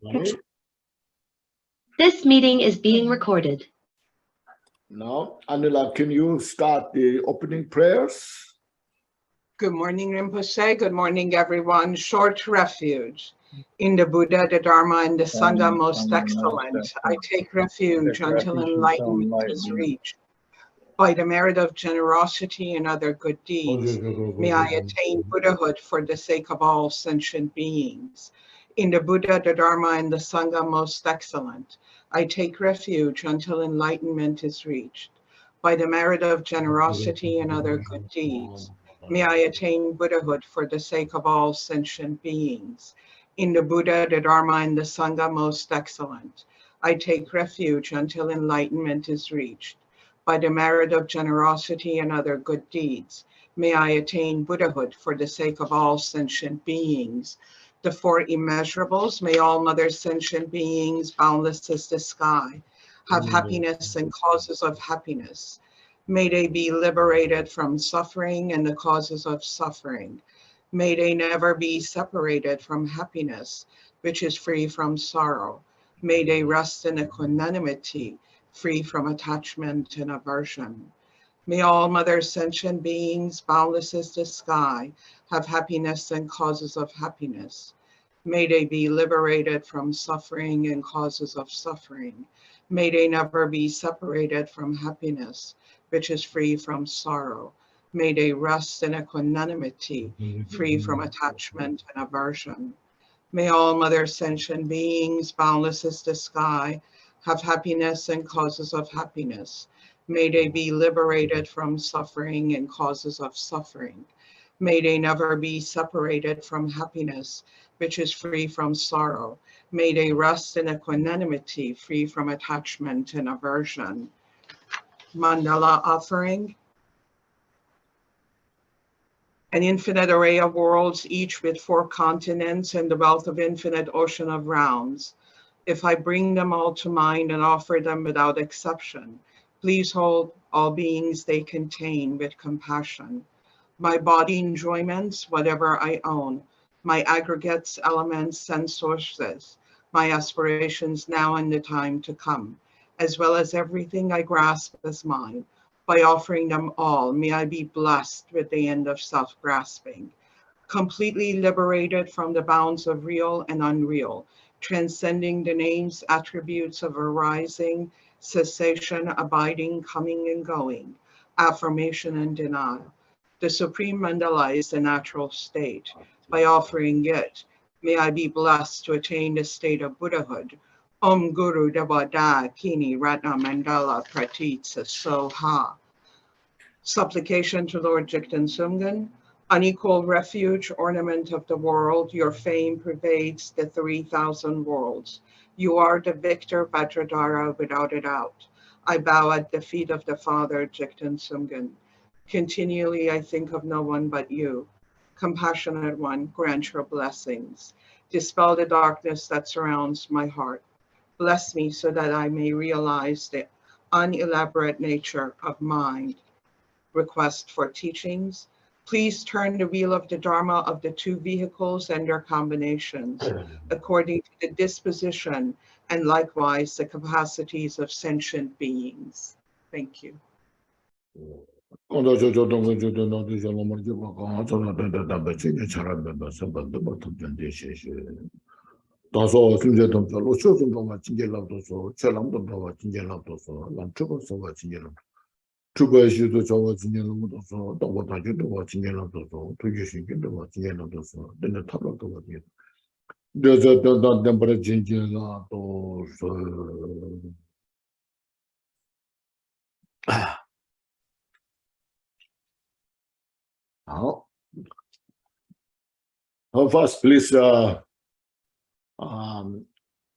Right. This meeting is being recorded. Now, Anila, can you start the opening prayers? Good morning, Rinpoche. Good morning, everyone. Short refuge. In the Buddha, the Dharma, and the Sangha most excellent, I take refuge until enlightenment is reached. By the merit of generosity and other good deeds, may I attain Buddhahood for the sake of all sentient beings. In the Buddha, the Dharma, and the Sangha most excellent, I take refuge until enlightenment is reached. By the merit of generosity and other good deeds, may I attain Buddhahood for the sake of all sentient beings. In the Buddha, the Dharma, and the Sangha most excellent, I take refuge until enlightenment is reached. By the merit of generosity and other good deeds, may I attain Buddhahood for the sake of all sentient beings. The four immeasurables, may all mother sentient beings, boundless as the sky, have happiness and causes of happiness. May they be liberated from suffering and the causes of suffering. May they never be separated from happiness, which is free from sorrow. May they rest in equanimity, free from attachment and aversion. May all mother sentient beings, boundless as the sky, have happiness and causes of happiness. May they be liberated from suffering and causes of suffering. May they never be separated from happiness, which is free from sorrow. May they rest in equanimity, free from attachment and aversion. May all mother sentient beings, boundless as the sky, have happiness and causes of happiness. May they be liberated from suffering and causes of suffering. May they never be separated from happiness, which is free from sorrow. May they rest in equanimity, free from attachment and aversion. Mandala offering. An infinite array of worlds, each with 4 continents and the wealth of infinite ocean of rounds. If I bring them all to mind and offer them without exception, please hold all beings they contain with compassion. My body enjoyments, whatever I own, my aggregates, elements, and sources, my aspirations now and the time to come, as well as everything I grasp as mine. By offering them all, may I be blessed with the end of self-grasping, completely liberated from the bounds of real and unreal, transcending the names, attributes of arising, cessation, abiding, coming and going, affirmation and denial. The supreme mandala is the natural state. By offering it, may I be blessed to attain the state of Buddhahood. Om Guru Devada Kini Ratna Mandala Pratitsa Soha. Supplication to Lord Jigten Sumgan. Unequal refuge, ornament of the world, your fame pervades the 3,000 worlds. You are the victor, Vajradhara, without a doubt. I bow at the feet of the Father, Jigten Sumgan. Continually I think of no one but you. Compassionate one, grant your blessings. Dispel the darkness that surrounds my heart. Bless me so that I may realize the unelaborate nature of mind. Request for teachings. Please turn the wheel of the Dharma of the 2 vehicles and their combinations according to the disposition and likewise the capacities of sentient beings. Thank you. First, please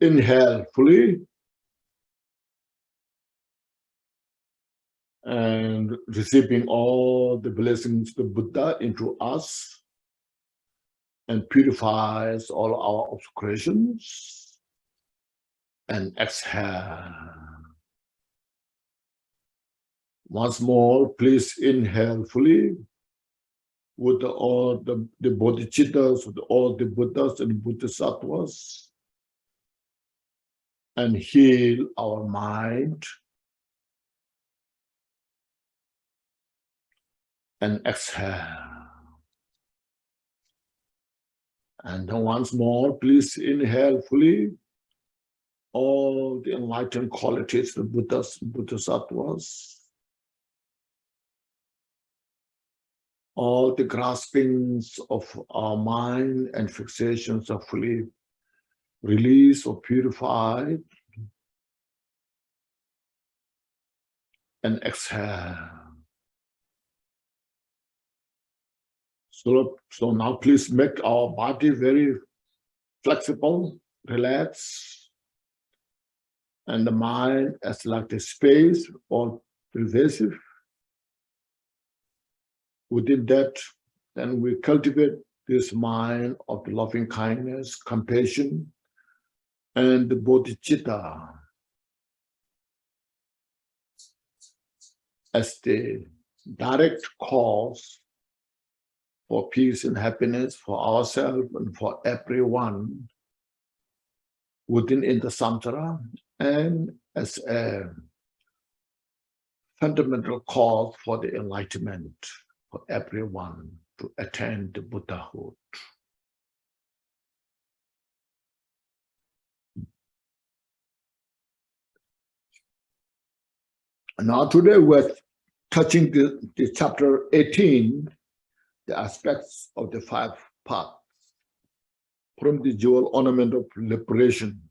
inhale fully and receiving all the blessings of the Buddha into us and purifies all our obscurations. And exhale. Once more, please inhale fully with all the bodhicittas, with all the Buddhas and Bodhisattvas, and heal our mind. And exhale. And then once more, please inhale fully all the enlightened qualities, the Buddhas, Bodhisattvas, all the graspings of our mind and fixations are fully released or purified. And exhale. So now please make our body very flexible, relaxed, and the mind as like a space or pervasive. Within that, then we cultivate this mind of loving kindness, compassion, and the bodhicitta as the direct cause for peace and happiness for ourselves and for everyone within in the samsara, and as a fundamental cause for the enlightenment for everyone to attain the Buddhahood. Now today we're touching the chapter 18, the aspects of the 5 paths from the jewel ornament of liberation.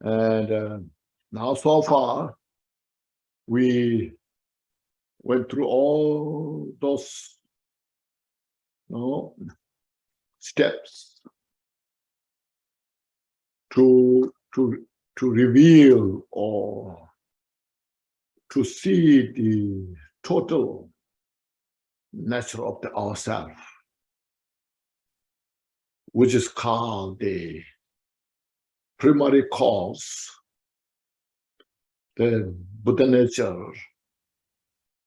And now so far, we went through all those steps to reveal or to see the total nature of the ourself, which is called the primary cause, the Buddha nature,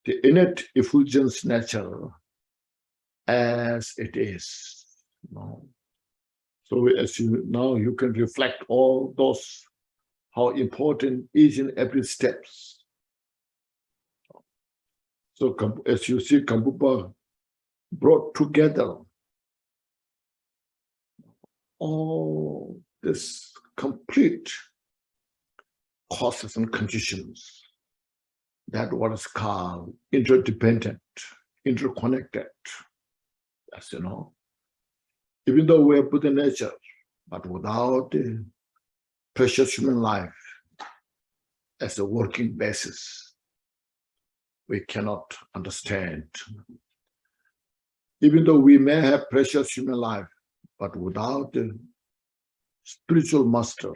the innate effulgence nature as it is. So as you can reflect all those, how important each and every steps. So as you see, Gampopa brought together all this complete causes and conditions that what is called interdependent, interconnected. As you know, even though we are Buddha nature, but without the precious human life as a working basis, we cannot understand. Even though we may have precious human life, but without the spiritual master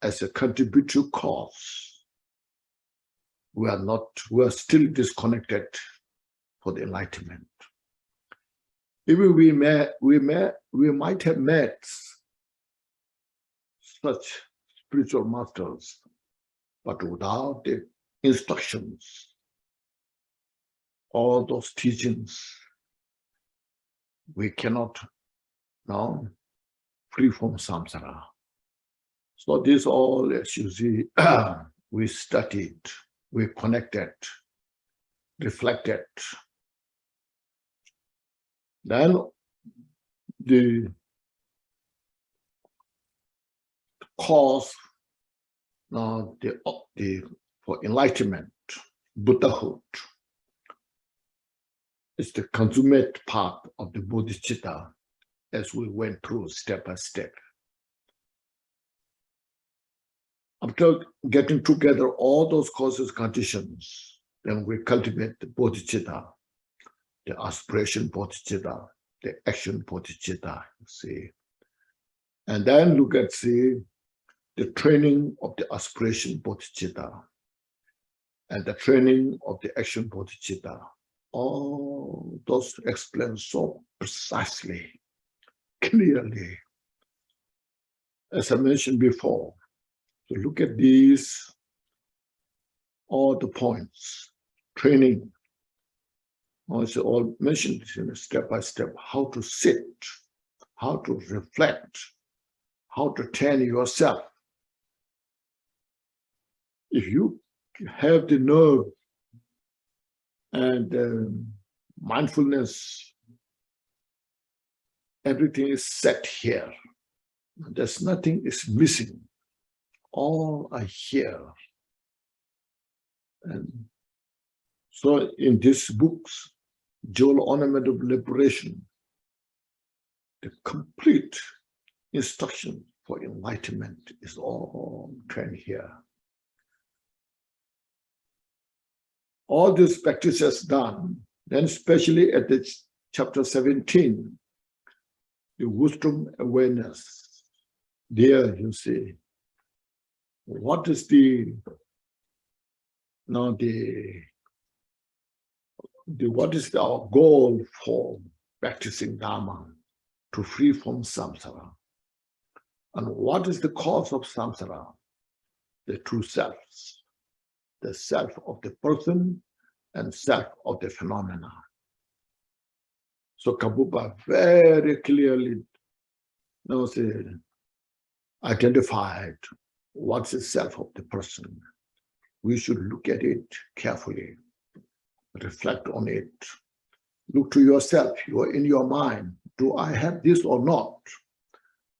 as a contributory cause, we are still disconnected for the enlightenment. Even we might have met such spiritual masters, but without the instructions, all those teachings, we cannot now free from samsara. So this all, as you see, we studied, we connected, reflected. Then the cause for enlightenment, Buddhahood, is the consummate part of the bodhicitta, as we went through step by step. After getting together all those causes, conditions, then we cultivate the bodhicitta, the aspiration bodhicitta, the action bodhicitta, you see. And then look at, the training of the aspiration bodhicitta and the training of the action bodhicitta. All those explained so precisely, clearly. As I mentioned before, to look at these, all the points, training, also all mentioned step by step, how to sit, how to reflect, how to train yourself. If you have the nerve and mindfulness, everything is set here. There's nothing is missing. All are here. And so in these books, Jewel Ornament of Liberation, the complete instruction for enlightenment is all trained here. All these practices done, then especially at the chapter 17, the wisdom awareness. There you see, what is what is our goal for practicing Dharma? To free from samsara. And what is the cause of samsara? The true selves, the self of the person and self of the phenomena. So Gampopa very clearly identified what's the self of the person. We should look at it carefully, reflect on it. Look to yourself, you are in your mind. Do I have this or not?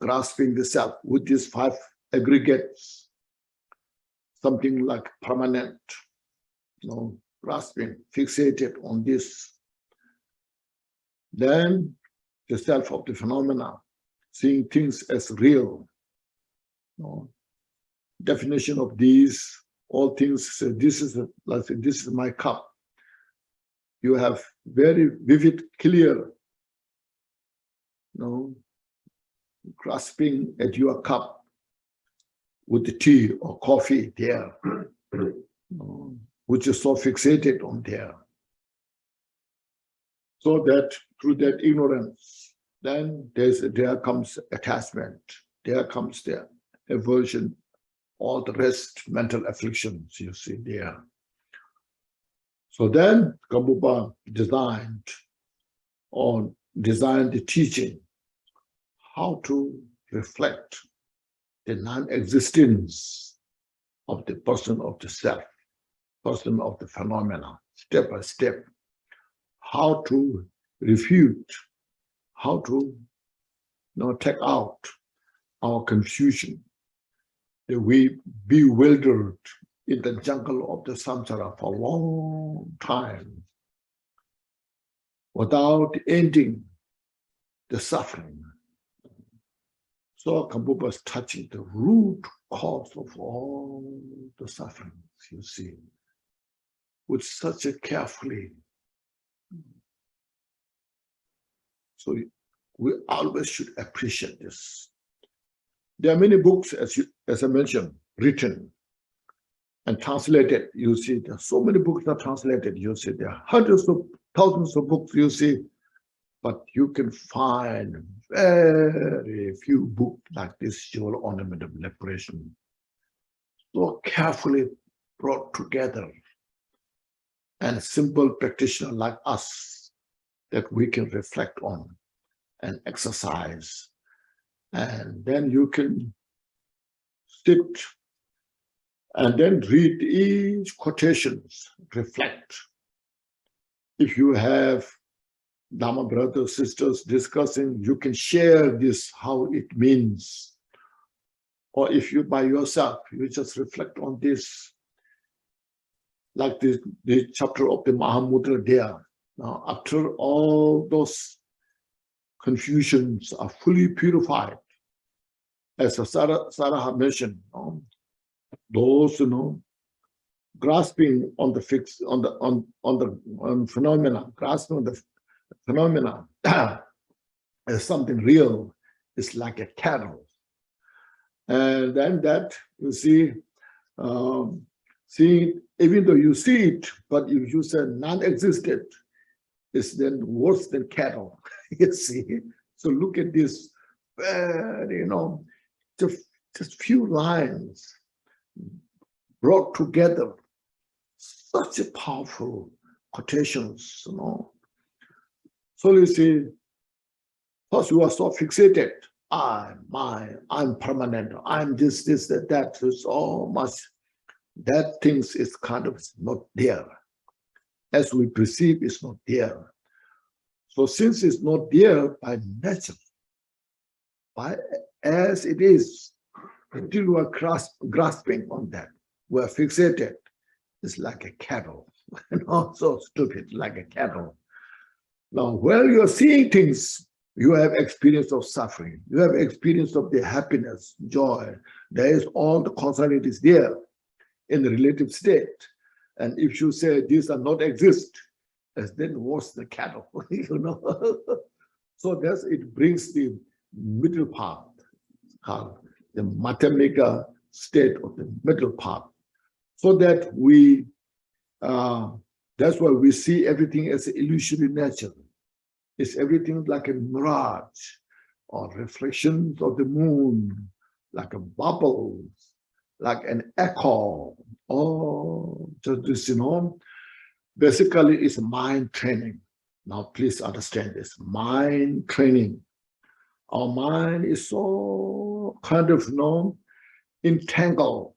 Grasping the self with these 5 aggregates, something like permanent, grasping, fixated on this. Then the self of the phenomena, seeing things as real. Definition of these, all things, this is my cup. You have very vivid, clear, grasping at your cup with the tea or coffee there, which is so fixated on there. So that through that ignorance, then there comes attachment, there comes the aversion, all the rest, mental afflictions you see there. So then Gampopa designed the teaching, how to reflect the non-existence of the person of the self, person of the phenomena, step by step, how to refute, how to take out our confusion, that we bewildered in the jungle of the samsara for a long time without ending the suffering. So Gampopa is touching the root cause of all the sufferings, you see, with such a carefully. So we always should appreciate this. There are many books, as I mentioned, written and translated. You see, there are so many books that are translated. You see, there are hundreds of thousands of books, you see, but you can find very few books like this, Jewel Ornament of Liberation, so carefully brought together, and a simple practitioner like us that we can reflect on and exercise. And then you can sit and then read each quotations, reflect. If you have Dharma brothers, sisters discussing, you can share this, how it means. Or if you by yourself, you just reflect on this, like the chapter of the Mahamudra there. Now, after all those confusions are fully purified, as Sarah mentioned, those grasping on the phenomena, grasping on the phenomena as something real, is like a cattle. And then that you see, even though you see it, but if you say non-existent, it's then worse than cattle. You see. So look at this, just few lines brought together, such a powerful quotations, So you see, first you are so fixated I'm mine, I'm permanent, I'm this, that. So so much. That things is kind of not there. As we perceive, it's not there. So since it's not there by nature, by as it is, until we are grasping on that, we are fixated. It's like a cattle, so stupid, like a cattle. Now, while you are seeing things, you have experience of suffering. You have experience of the happiness, joy. There is all the concern is there in the relative state. And if you say these are not exist, then what's the cattle? So that's it brings the middle part, called the Matamika state of the middle part, so that we that's why we see everything as illusory nature. It's everything like a mirage or reflections of the moon, like a bubble, like an echo. Oh, just this, basically it's mind training. Now, please understand this, mind training. Our mind is so kind of, entangled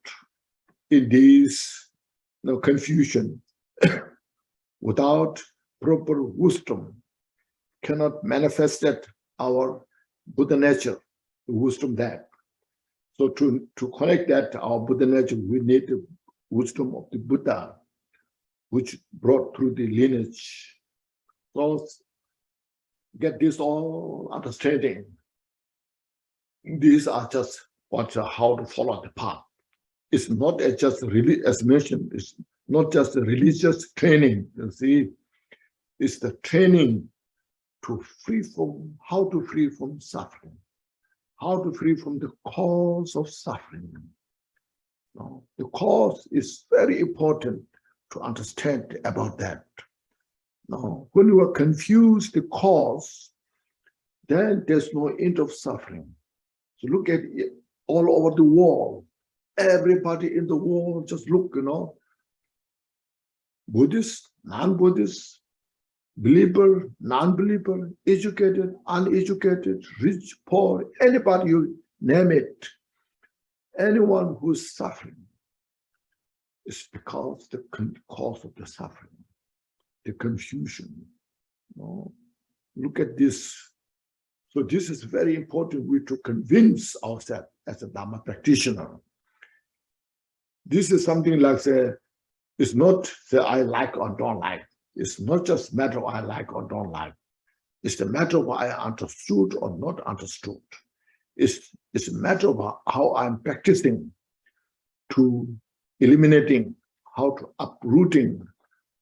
in this confusion without proper wisdom cannot manifest that our Buddha nature, the wisdom that. So to connect that to our Buddha nature, we need the wisdom of the Buddha, which brought through the lineage. So get this all understanding. These are just how to follow the path. It's not just really, as mentioned, it's not just a religious training, you see, it's the training to how to free from suffering, how to free from the cause of suffering. Now, the cause is very important to understand about that. Now, when you are confused the cause, then there's no end of suffering. So look at it all over the world. Everybody in the world, just look, Buddhist, non-Buddhist, believer, non-believer, educated, uneducated, rich, poor, anybody you name it, anyone who's suffering, is because the cause of the suffering, the confusion. Look at this. So this is very important. We to convince ourselves as a Dharma practitioner. This is something like it's not say I like or don't like. It's not just matter of I like or don't like. It's the matter of I understood or not understood. It's a matter of how I'm practicing to eliminating, how to uprooting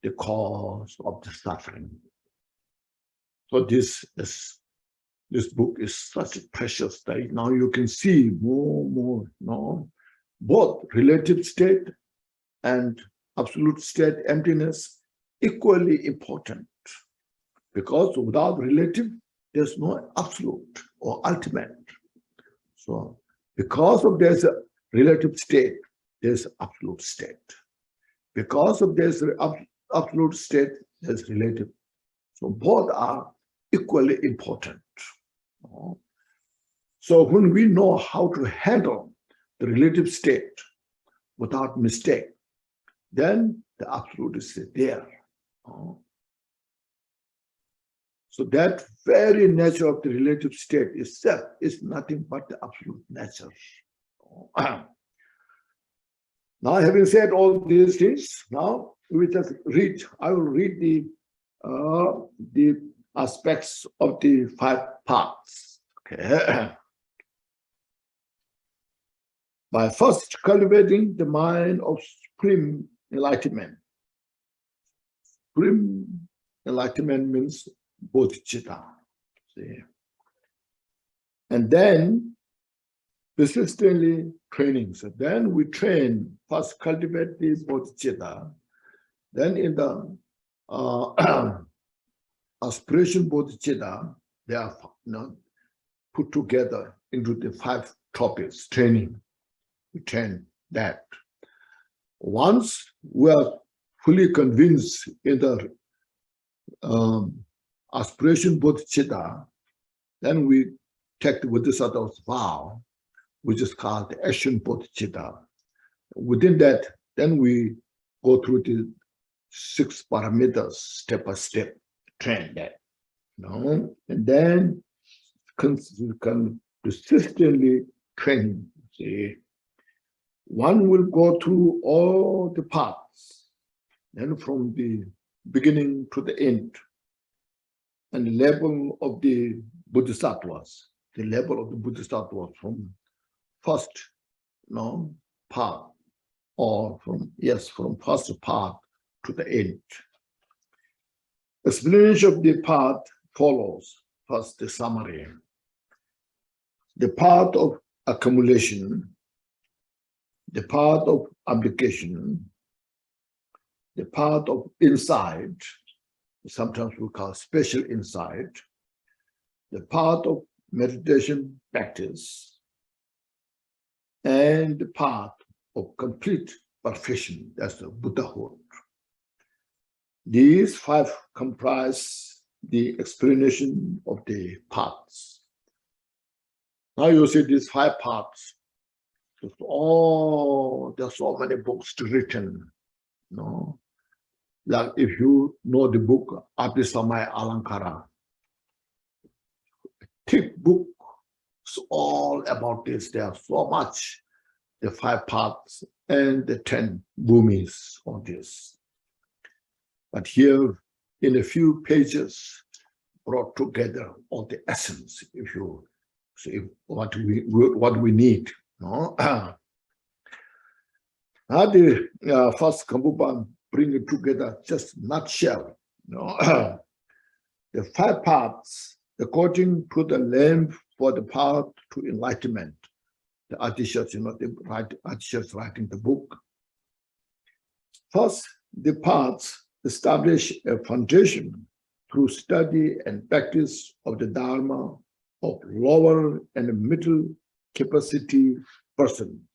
the cause of the suffering. So this book is such a precious thing. Now you can see more, both relative state and absolute state emptiness equally important, because without relative, there's no absolute or ultimate. So because of there's a relative state, there's absolute state. Because of there's absolute state, there's relative. So both are equally important. So when we know how to handle the relative state without mistake, then the absolute is there. So that very nature of the relative state itself is nothing but the absolute nature. Now, having said all these things, now we just read. I will read the aspects of the 5 parts. Okay. By first cultivating the mind of supreme enlightenment. Supreme enlightenment means bodhicitta. See? And then persistently training. So then we train, first cultivate the bodhicitta. Then in the aspiration bodhicitta, they are put together into the 5 topics, training. We train that. Once we are fully convinced in the aspiration bodhicitta, then we take the Bodhisattva's vow, which is called the action bodhicitta. Within that, then we go through the 6 parameters step by step, train that, and then consistently training. See, one will go through all the paths, then from the beginning to the end, and the level of the Bodhisattvas, from first path, or from first path to the end. Explanation of the path follows. First, the summary. The path of accumulation, the path of application, the path of insight, sometimes we call special insight, the path of meditation practice, and the path of complete perfection, that's the Buddhahood. These 5 comprise the explanation of the paths. Now you see these 5 paths. There's so many books written. Like if you know the book Abhisamaya Alankara, thick book, it's all about this. There's so much, the 5 paths and the 10 bhumis on this. But here, in a few pages, brought together all the essence, if you see what we need. Now the first Gampopa bring it together, just nutshell. The 5 paths, according to the lamp for the path to enlightenment. The Adishas, Adishas writing the book. First, the paths establish a foundation through study and practice of the Dharma of lower and middle capacity person.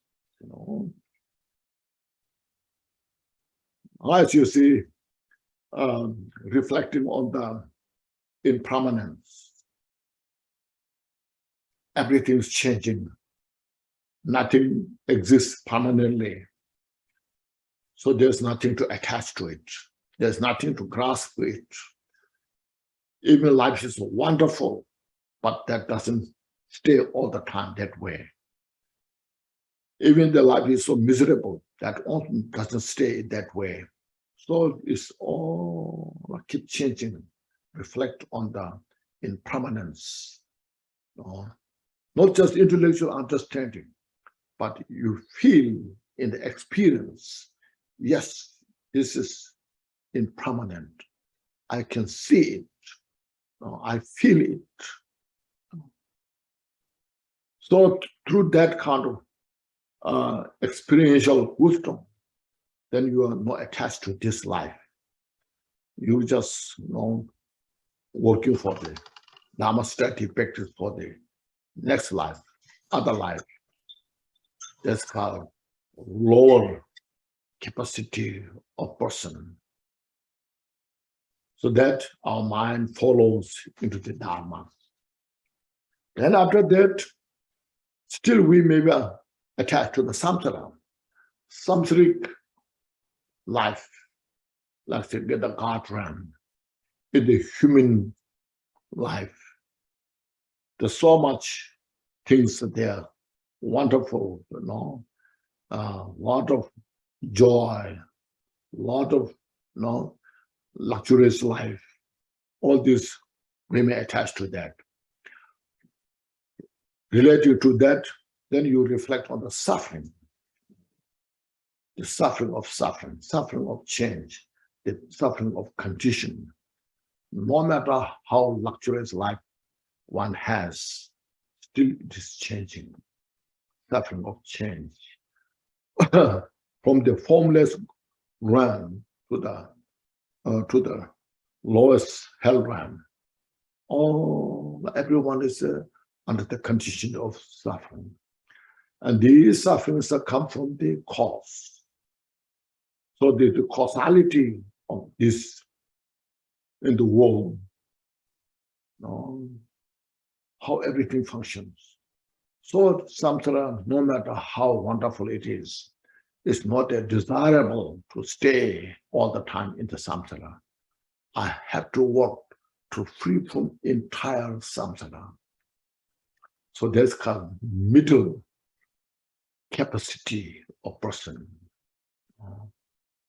As you see, reflecting on the impermanence, everything's changing. Nothing exists permanently. So there's nothing to attach to it. There's nothing to grasp it. Even life is wonderful, but that doesn't stay all the time that way. Even the life is so miserable, that often doesn't stay that way. So it's all keep changing. Reflect on the impermanence. Not just intellectual understanding, but you feel in the experience, yes, this is impermanent. I can see it. I feel it. So through that kind of experiential wisdom, then you are not attached to this life. You just working for the Dharma study practice for the next life, other life. That's called lower capacity of person. So that our mind follows into the Dharma. Then after that, still we may be attached to the samsara, samsaric life, like say the God realm, in the human life. There's so much things there, wonderful, lot of joy, lot of luxurious life. All this we may attach to that. Related to that, then you reflect on the suffering of change, the suffering of condition. No matter how luxurious life one has, still it is changing. Suffering of change. From the formless realm to the lowest hell realm, everyone is under the condition of suffering. And these sufferings come from the cause. So the causality of this in the world, how everything functions. So samsara, no matter how wonderful it is, it's not desirable to stay all the time in the samsara. I have to work to free from entire samsara. So there's kind of middle capacity of person.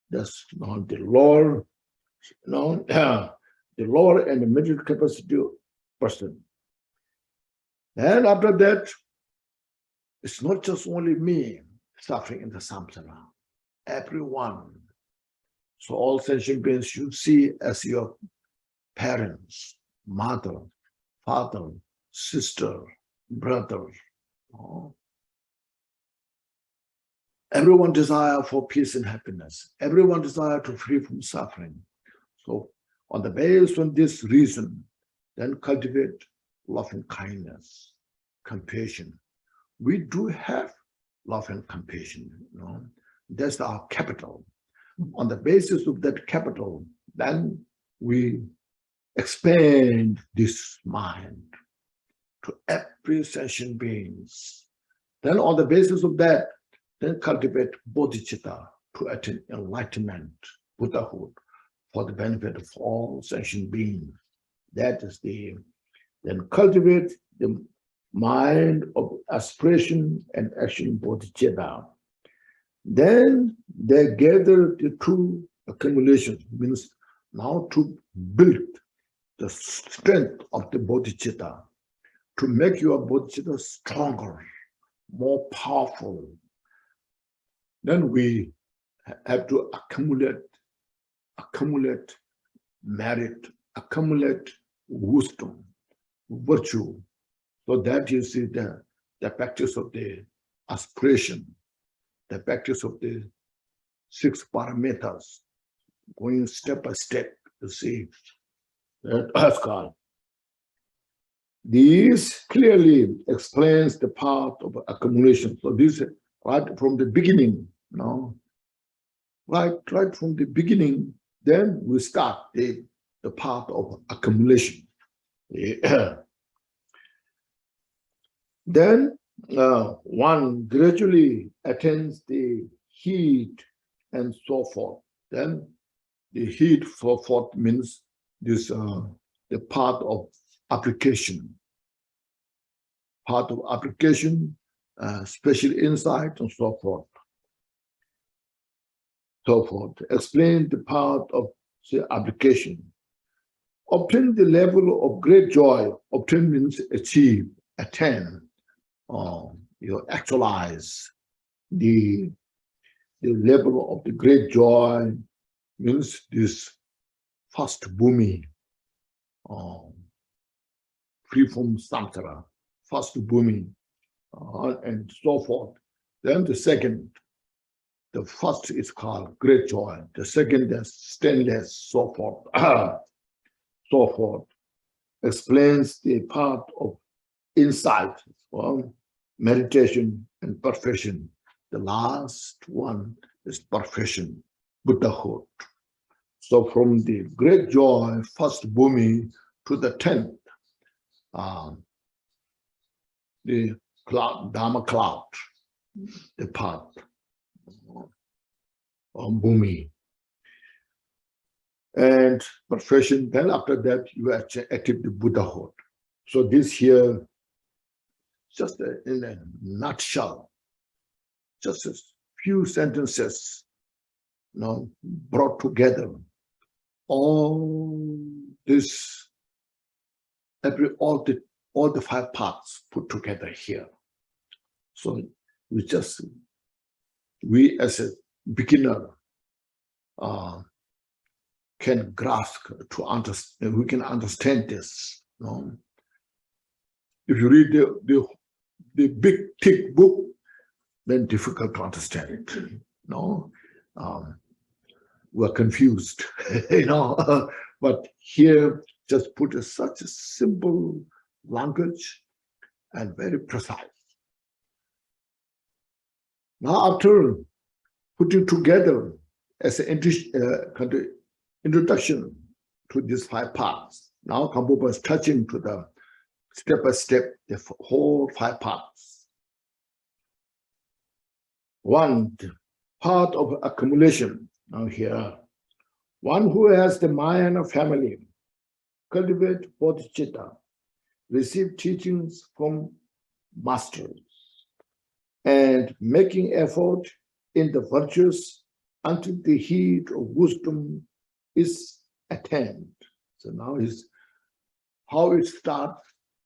That's the lower, the lower and the middle capacity of person. And after that, it's not just only me suffering in the samsara, everyone. So all sentient beings you see as your parents, mother, father, sister, brother. Everyone desire for peace and happiness. Everyone desire to free from suffering. So on the basis of this reason, then cultivate love and kindness, compassion. We do have love and compassion. That's our capital. On the basis of that capital, then we expand this mind to every sentient beings. Then on the basis of that, then cultivate bodhicitta to attain enlightenment, Buddhahood, for the benefit of all sentient beings. That is then cultivate the mind of aspiration and action, bodhicitta. Then they gather the two accumulations, means now to build the strength of the bodhicitta, to make your bodhicitta stronger, more powerful. Then we have to accumulate merit, accumulate wisdom, virtue. So that you see the practice of the aspiration, the practice of the 6 parameters, going step by step to see that Ascal. This clearly explains the path of accumulation. So this right from the beginning, right from the beginning, then we start the path of accumulation. Then one gradually attains the heat and so forth. Then the heat so forth means this the path of application. Part of application, special insight, and so forth. Explain the path of application. Obtain the level of great joy. Obtain means achieve, attain, actualize. The level of the great joy means this first bhumi, free from samsara, first bhumi, and so forth. Then the second, the first is called great joy. The second is stainless, so forth. So forth. Explains the path of insight, meditation and perfection. The last one is perfection, Buddhahood. So from the great joy, first bhumi, to the 10th, the cloud, Dharma cloud, the path of bhumi. And perfection, then after that, you achieve the Buddhahood. So this here, just in a nutshell, just a few sentences, brought together. All this, all the 5 parts put together here. So we as a beginner can grasp to understand. We can understand this. If you read the big thick book, then difficult to understand it. We're confused, but here just put such a simple language and very precise. Now, after putting together as an introduction to these 5 parts, now Gampopa is touching to the step by step, the whole 5 parts. 1, the part of accumulation. Now here, one who has the mind of family, cultivate bodhicitta, receive teachings from masters, and making effort in the virtues until the heat of wisdom is attained. So now is how it starts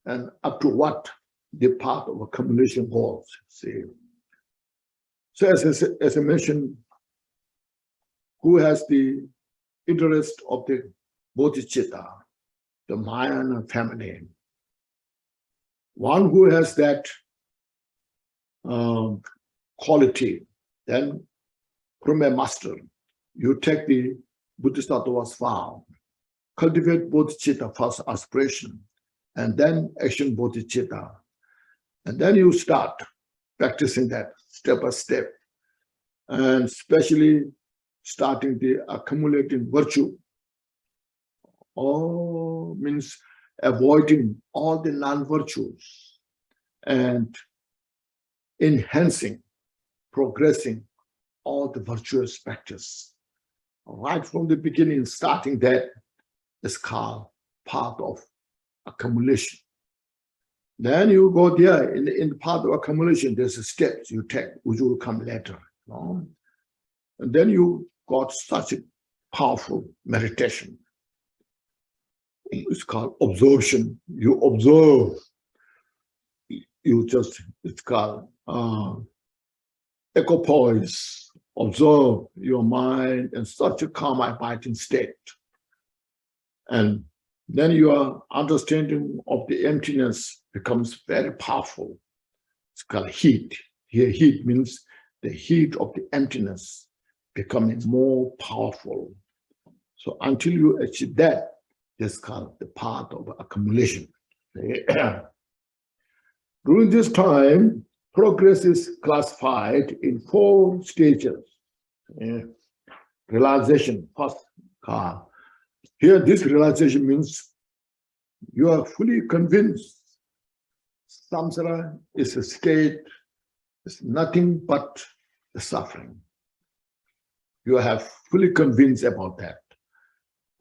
and up to what the path of accumulation goes. See. So as I mentioned, who has the interest of the bodhicitta, the Mayan family, one who has that quality, then from a master, you take the Bodhisattva's vow, cultivate bodhicitta, first aspiration, and then action bodhicitta. And then you start practicing that step by step, and especially starting the accumulating virtue. All means avoiding all the non-virtues and enhancing, progressing all the virtuous practice. Right from the beginning, starting that is called part of accumulation. Then you go there in the part of accumulation, there's steps you take, which will come later. You know? And then you got such a powerful meditation. It's called absorption. You observe. It's called equipoise. Observe your mind in such a calm, abiding state. And then your understanding of the emptiness becomes very powerful. It's called heat. Here, heat means the heat of the emptiness becoming more powerful. So until you achieve that, it's called the path of accumulation. During this time, progress is classified in 4 stages. Realization, first. Here, this realization means you are fully convinced samsara is a state, it's nothing but the suffering. You have fully convinced about that.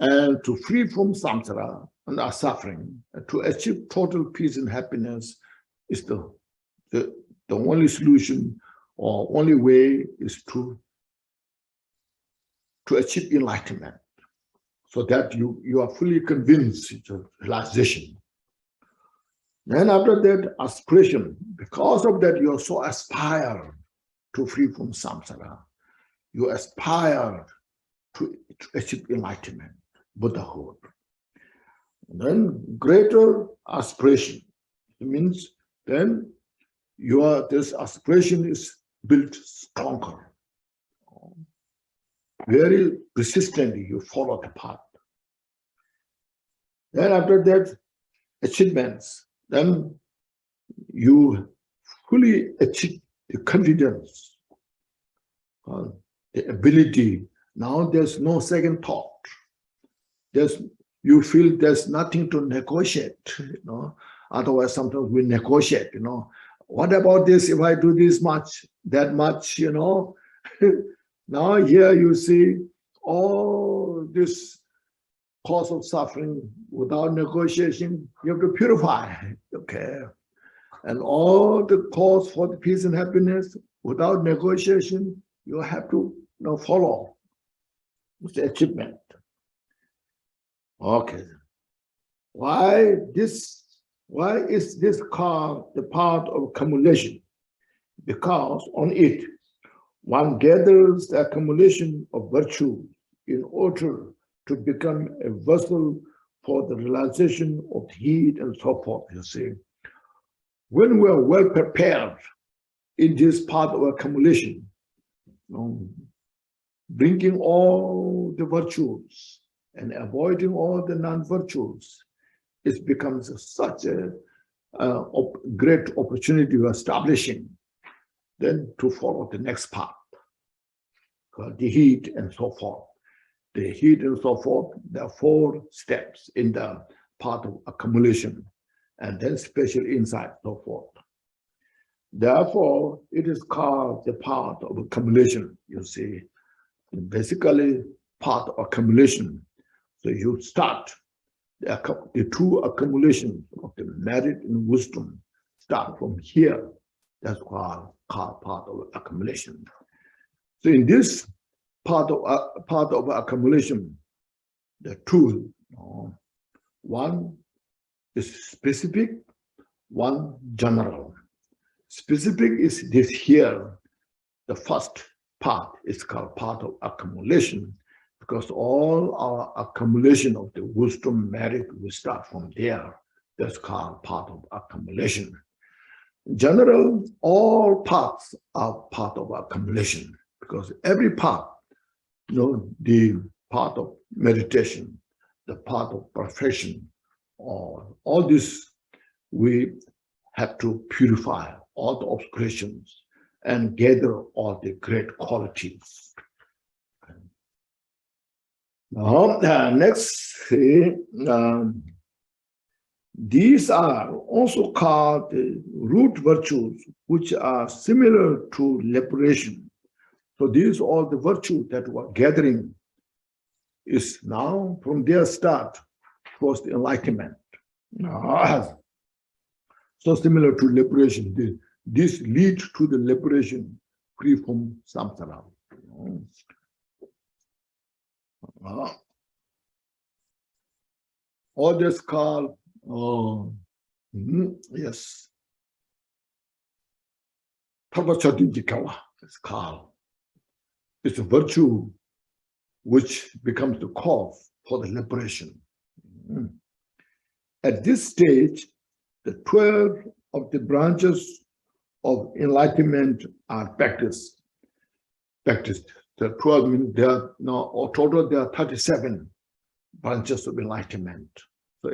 And to free from samsara and our suffering, to achieve total peace and happiness is the only solution or only way is to achieve enlightenment. So that you are fully convinced it's a realization. Then after that, aspiration. Because of that, you also aspire to free from samsara. You aspire to achieve enlightenment, Buddhahood. And then greater aspiration. It means then this aspiration is built stronger. Very persistently, you follow the path. Then after that, achievements. Then you fully achieve the confidence, the ability. Now there's no second thought. You feel there's nothing to negotiate. Otherwise, sometimes we negotiate. What about this? If I do this much, that much, Now here you see all this cause of suffering without negotiation, you have to purify, okay? And all the cause for the peace and happiness without negotiation, you have to follow. It's the achievement. Okay. Why is this called the path of accumulation? Because on it, one gathers the accumulation of virtue in order to become a vessel for the realization of heat and so forth, you see. When we are well prepared in this part of accumulation, bringing all the virtues and avoiding all the non-virtues, it becomes such a great opportunity of establishing, then to follow the next part, the heat and so forth. The heat and so forth, there are 4 steps in the part of accumulation. and then special insight, so forth. Therefore, it is called the path of accumulation, you see. Basically, path of accumulation. So you start the true accumulation of the merit and wisdom start from here. That's called part of accumulation. So in this part of accumulation, the two, one is specific, one general. Specific is this here. The first part is called part of accumulation, because all our accumulation of the wisdom, merit, we start from there. That's called part of accumulation. In general, all parts are part of accumulation, because every part, the part of meditation, the part of perfection, all this, we have to purify all the obscurations and gather all the great qualities. Now, next, these are also called root virtues, which are similar to liberation. So these all the virtues that we're gathering is now from their start towards the enlightenment. So similar to liberation, this leads to the liberation free from samsara. All this called, yes, it's called. It's a virtue which becomes the cause for the liberation. At this stage, the 12 of the branches of enlightenment are practiced. The 12 means there are now, or total there are 37 branches of enlightenment. So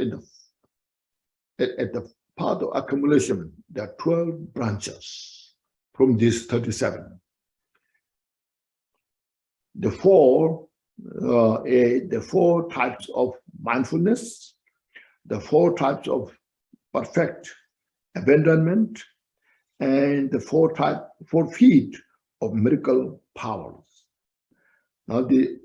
at the part of accumulation, there are 12 branches from these 37. The four types of mindfulness, the 4 types of perfect abandonment, and the 4 feet of miracle powers. Now they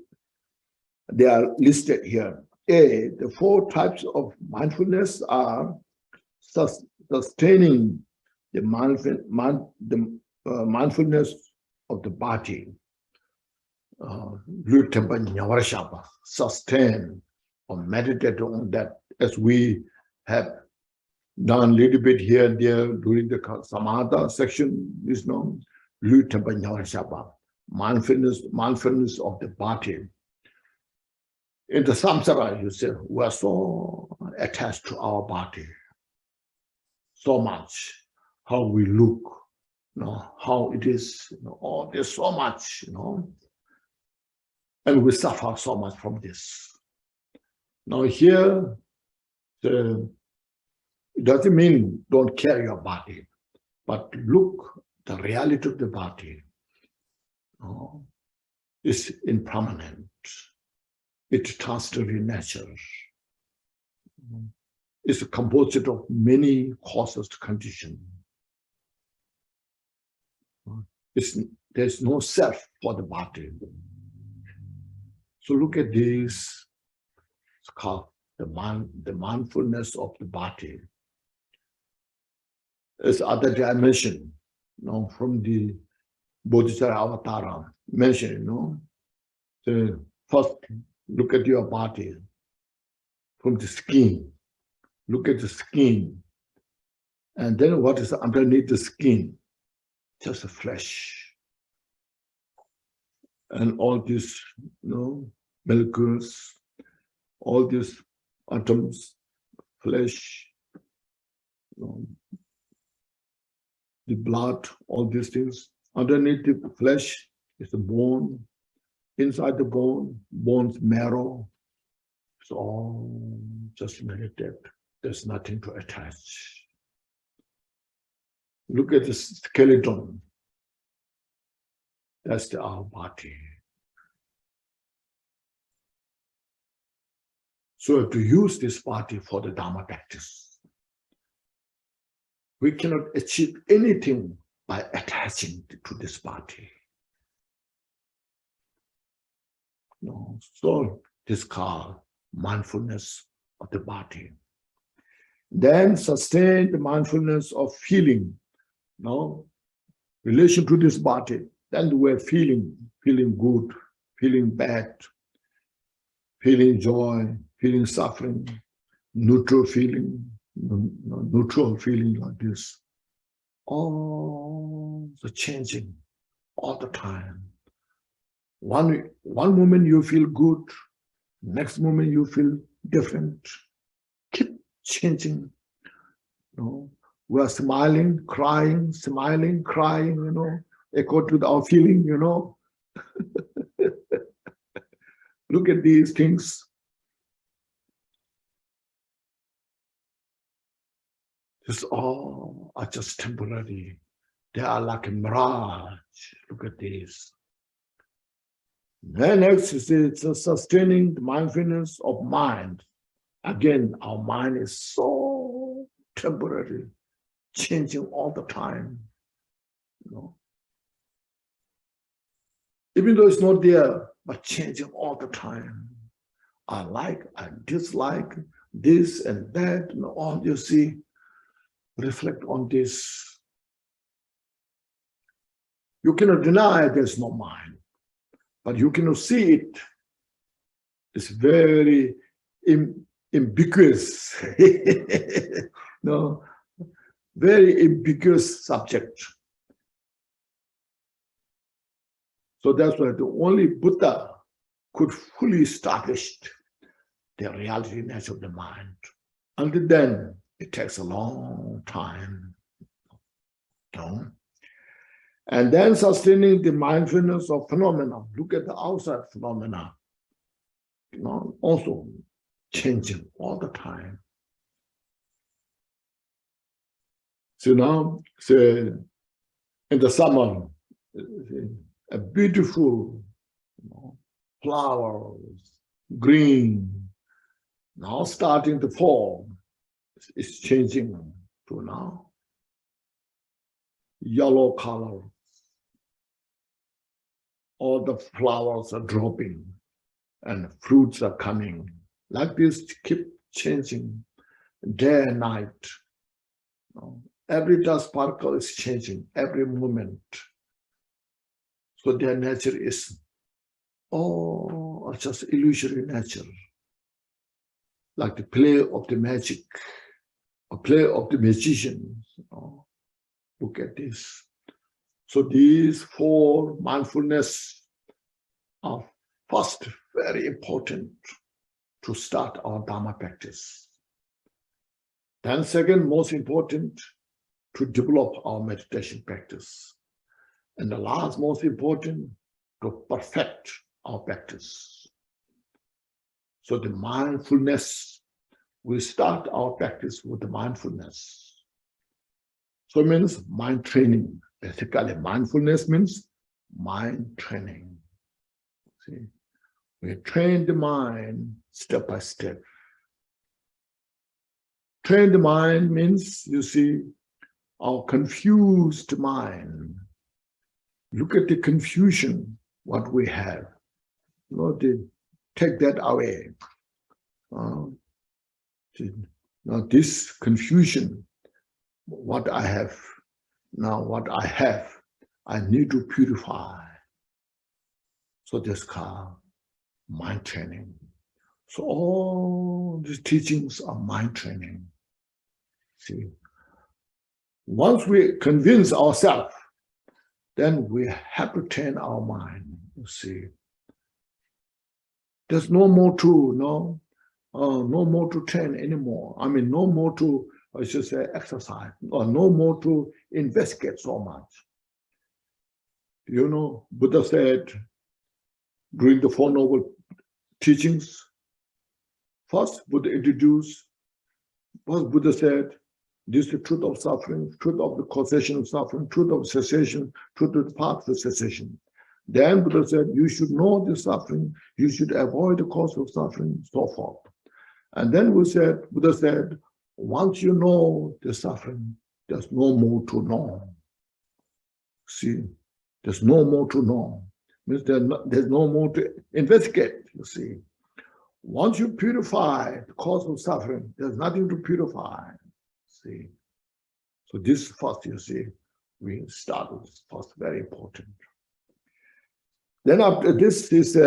are listed here. The 4 types of mindfulness are sustaining the mindfulness of the body, sustain or meditate on that, as we have done a little bit here and there during the Samatha section is known, mindfulness of the body. In the samsara, you say, we are so attached to our body, so much, how we look, how it is, there's so much, and we suffer so much from this. Now here, it doesn't mean don't care your body, but look, the reality of the body is impermanent. It's transitory nature. It's composed of many causes to condition. There's no self for the body. So look at this. It's called the mindfulness of the body. As other dimension, from the Bodhisattva Avatara mentioned, so first look at your body from the skin. Look at the skin. And then what is underneath the skin? Just the flesh. And all these, molecules, all these atoms, flesh, the blood, all these things. Underneath the flesh is the bone. Inside the bone's marrow. It's all just meditate. There's nothing to attach. Look at the skeleton. That's our body. So we have to use this body for the Dharma practice. We cannot achieve anything by attaching to this body. No. So this is called mindfulness of the body. Then sustain the mindfulness of feeling, no, relation to this body. Then we're feeling good, feeling bad, feeling joy, feeling suffering, neutral feeling like this. All the changing all the time. One moment you feel good, next moment you feel different. Keep changing. We are smiling, crying, according to our feeling, Look at these things. This all are just temporary. They are like a mirage. Look at this. Then next is sustaining the mindfulness of mind. Again, our mind is so temporary, changing all the time. Even though it's not there, but changing all the time. I like, I dislike this and that, and all you see. Reflect on this. You cannot deny there's no mind, but you cannot see it. It's very ambiguous. No, very ambiguous subject. So that's why the only Buddha could fully establish the reality nature of the mind. Until then, it takes a long time. And then sustaining the mindfulness of phenomena. Look at the outside phenomena. Also changing all the time. So now, in the summer, a beautiful flowers, green, now starting to fall. It's changing to now yellow color. All the flowers are dropping and fruits are coming. Like this, keep changing day and night. Every dust particle is changing every moment. So their nature is just illusory nature. Like the play of the magic, a play of the magician. Look at this. So these four mindfulness are first very important to start our Dharma practice. Then second, most important, to develop our meditation practice. And the last, most important, to perfect our practice. So the mindfulness, we start our practice with the mindfulness. So it means mind training. Basically, mindfulness means mind training. See, we train the mind step by step. Train the mind means, you see, our confused mind. Look at the confusion, what we have. Take that away. Now this confusion, what I have, I need to purify. So this is called mind training. So all these teachings are mind training. See, once we convince ourselves, then we have to train our mind. You see, there's no more to no more to train anymore. I mean, no more to, I should say, exercise, or no more to investigate so much. Buddha said during the Four Noble Teachings, first Buddha introduced, first Buddha said, this is the truth of suffering, truth of the causation of suffering, truth of cessation, truth of the path to cessation. Then Buddha said, you should know the suffering, you should avoid the cause of suffering, so forth. And then Buddha said, once you know the suffering, There's no more to know. See, there's no more to know. Means there's no more to investigate, you see. Once you purify the cause of suffering, there's nothing to purify. See. So this first, you see, we start with this first, very important. Then after this is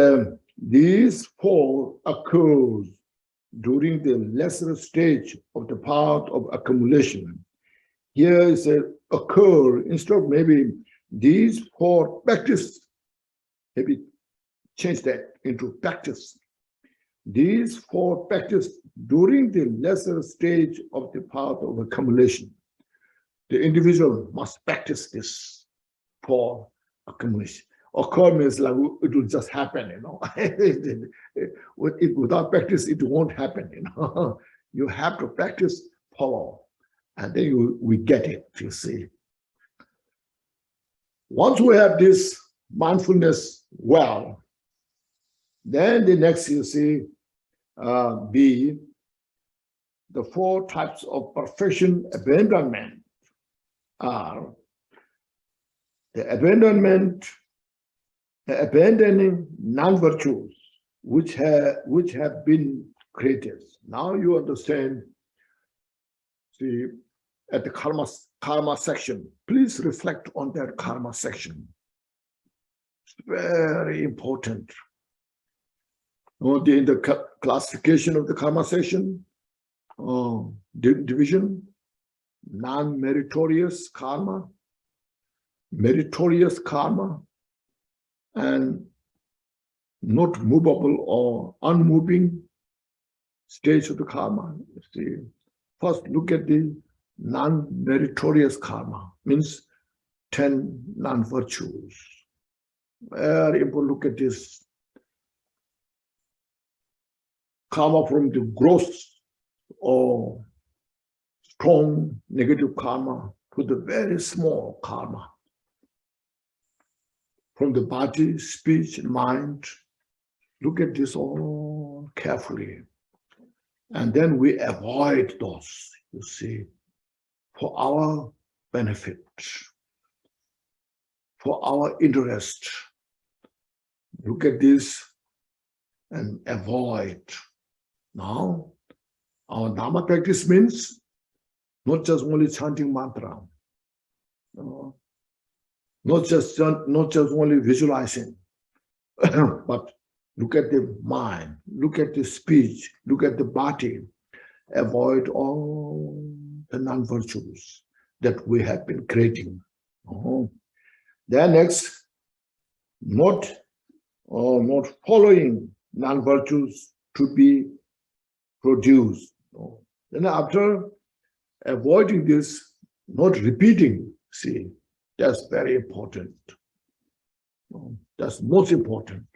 these four occurs during the lesser stage of the path of accumulation. Here is a occur instead of maybe these four practice, maybe change that into practice. These four practice during the lesser stage of the path of accumulation. The individual must practice this for accumulation. Occur means like it will just happen, you know. Without practice, it won't happen, you know. You have to practice, follow, and then we get it, you see. Once we have this mindfulness well, then the next, you see, be the four types of perfection abandonment are the abandoning non-virtues which have been created. Now you understand. See, at the karma section, please reflect on that karma section. It's very important. In the classification of the karma section, division, non-meritorious karma, meritorious karma, and not movable or unmoving stage of the karma. See, first look at the non-meritorious karma, means 10 non-virtues. Very important, look at this. Karma from the gross or strong negative karma to the very small karma. From the body, speech, and mind. Look at this all carefully. And then we avoid those, you see, for our benefit, for our interest. Look at this and avoid. Now, our Dhamma practice means not just only chanting mantra, not just only visualizing, but look at the mind, look at the speech, look at the body. Avoid all the non-virtues that we have been creating. Then next, not following non-virtues to be produced. Then after avoiding this, not repeating, see, that's very important. That's most important.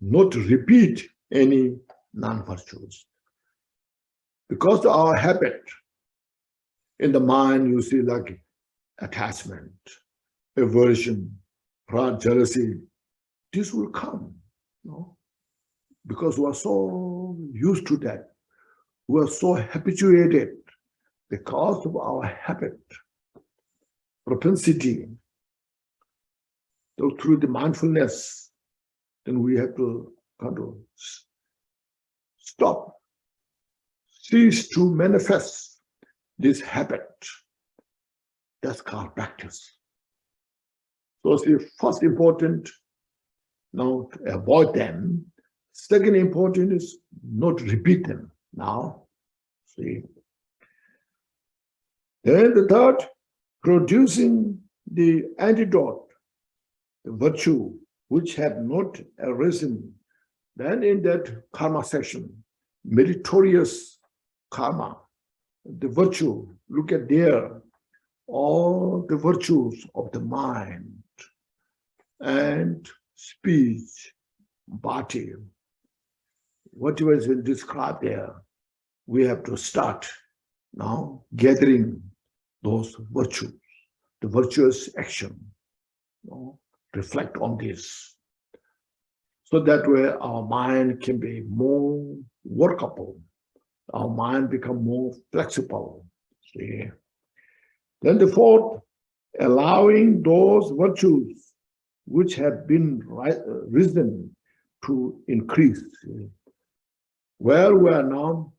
Not to repeat any non-virtues. Because of our habit, in the mind you see like attachment, aversion, pride, jealousy, this will come. Because we are so used to that. We are so habituated because of our habit, propensity. So through the mindfulness, then we have to kind of stop, cease to manifest this habit. That's called practice. So it's the first important, now to avoid them. Second important is not to repeat them now. See. Then the third, producing the antidote, the virtue which have not arisen. Then in that karma section, meritorious karma, the virtue, look at there, all the virtues of the mind and speech, body, whatever is described there, we have to start now gathering those virtues, the virtuous action. Reflect on this. So that way our mind can be more workable, our mind become more flexible. See? Then the fourth, allowing those virtues which have been risen to increase. Where we are now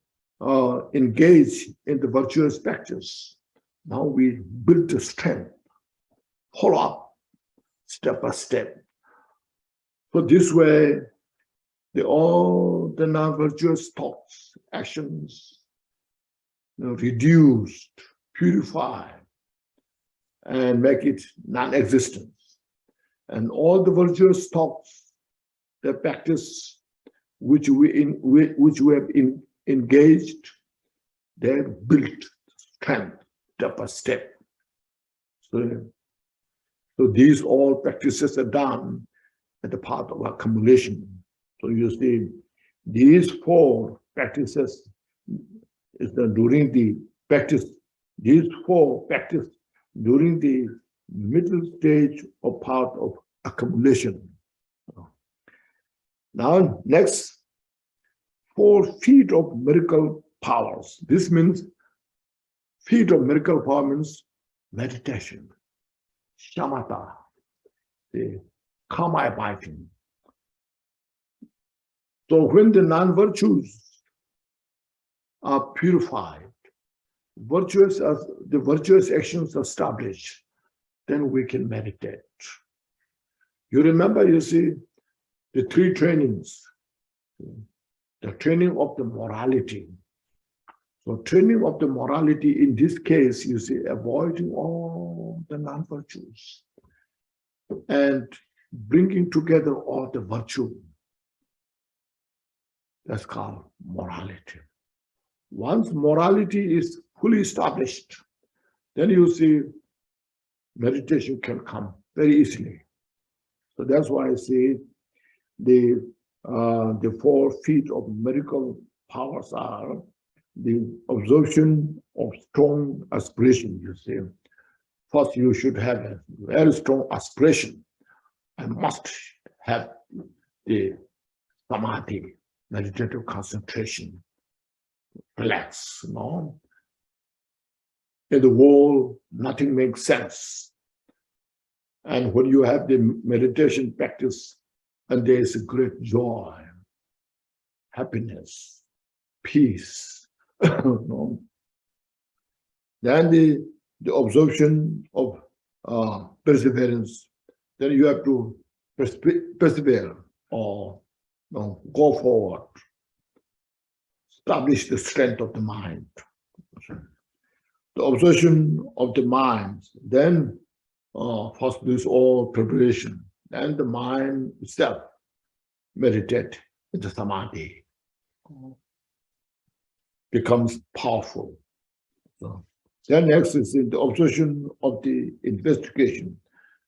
engaged in the virtuous practice, now we build the strength, follow up, step by step. So this way, all the non-virtuous thoughts, actions, reduced, purified, and make it non-existent. And all the virtuous thoughts, the practice which we have engaged, they have built strength step by step. So these all practices are done at the path of accumulation. So you see, these four practices is done during the practice. These four practice during the middle stage or part of accumulation. Now, next, 4 feet of miracle powers. This means feet of miracle power means meditation, shamatha, the karma abiding. So when the non-virtues are purified, the virtuous actions are established, then we can meditate. You remember, you see, the 3 trainings. The training of the morality. So training of the morality, in this case, you see, avoiding all the non-virtues and bringing together all the virtue. That's called morality. Once morality is fully established, then you see meditation can come very easily. So that's why I say the 4 feet of miracle powers are the absorption of strong aspiration, you see. First, you should have a very strong aspiration and must have the samadhi, meditative concentration, relax, In the world, nothing makes sense. And when you have the meditation practice, and there is a great joy, happiness, peace. Then the absorption of perseverance. Then you have to persevere or go forward, establish the strength of the mind. The absorption of the mind. Then first this all preparation. Then the mind itself meditate in the samadhi, becomes powerful. So then next is the obsession of the investigation,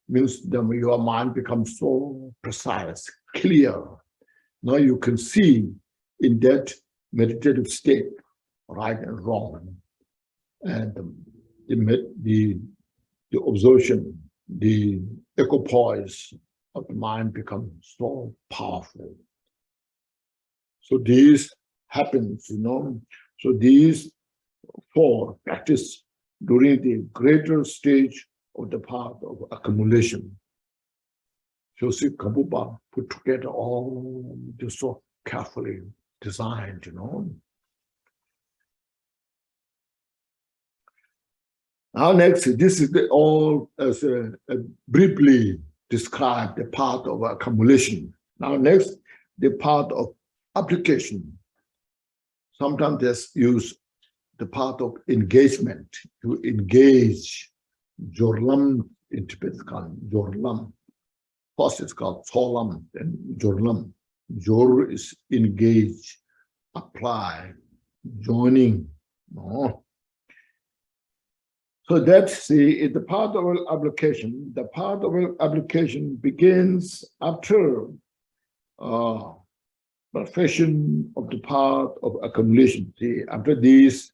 means that your mind becomes so precise, clear. Now you can see in that meditative state, right and wrong, and the observation, the equipoise of the mind becomes so powerful. So these happens, So these 4 practice during the greater stage of the path of accumulation. So see, Gampopa put together all this so carefully designed, Now next, this is all as briefly describe the path of accumulation. Now next, the path of application. Sometimes they use the path of engagement, to engage. Jorlam in Tibet is called Jorlam. First it's called Solam, then Jorlam. Jor is engage, apply, joining. So that's the path of application. The path of application begins after perfection of the path of accumulation. See, after this,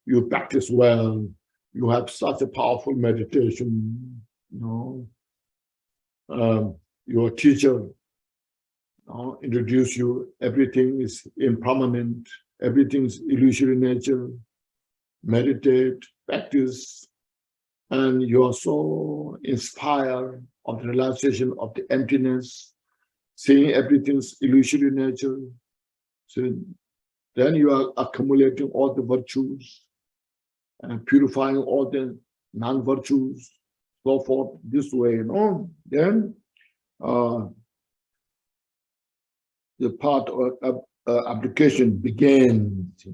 you practice well, you have such a powerful meditation, your teacher introduce you, everything is impermanent, everything is illusory nature, meditate, practice, and you are so inspired of the realization of the emptiness, seeing everything's illusory nature. So then you are accumulating all the virtues and purifying all the non-virtues, so forth, this way, Then the part of application begins,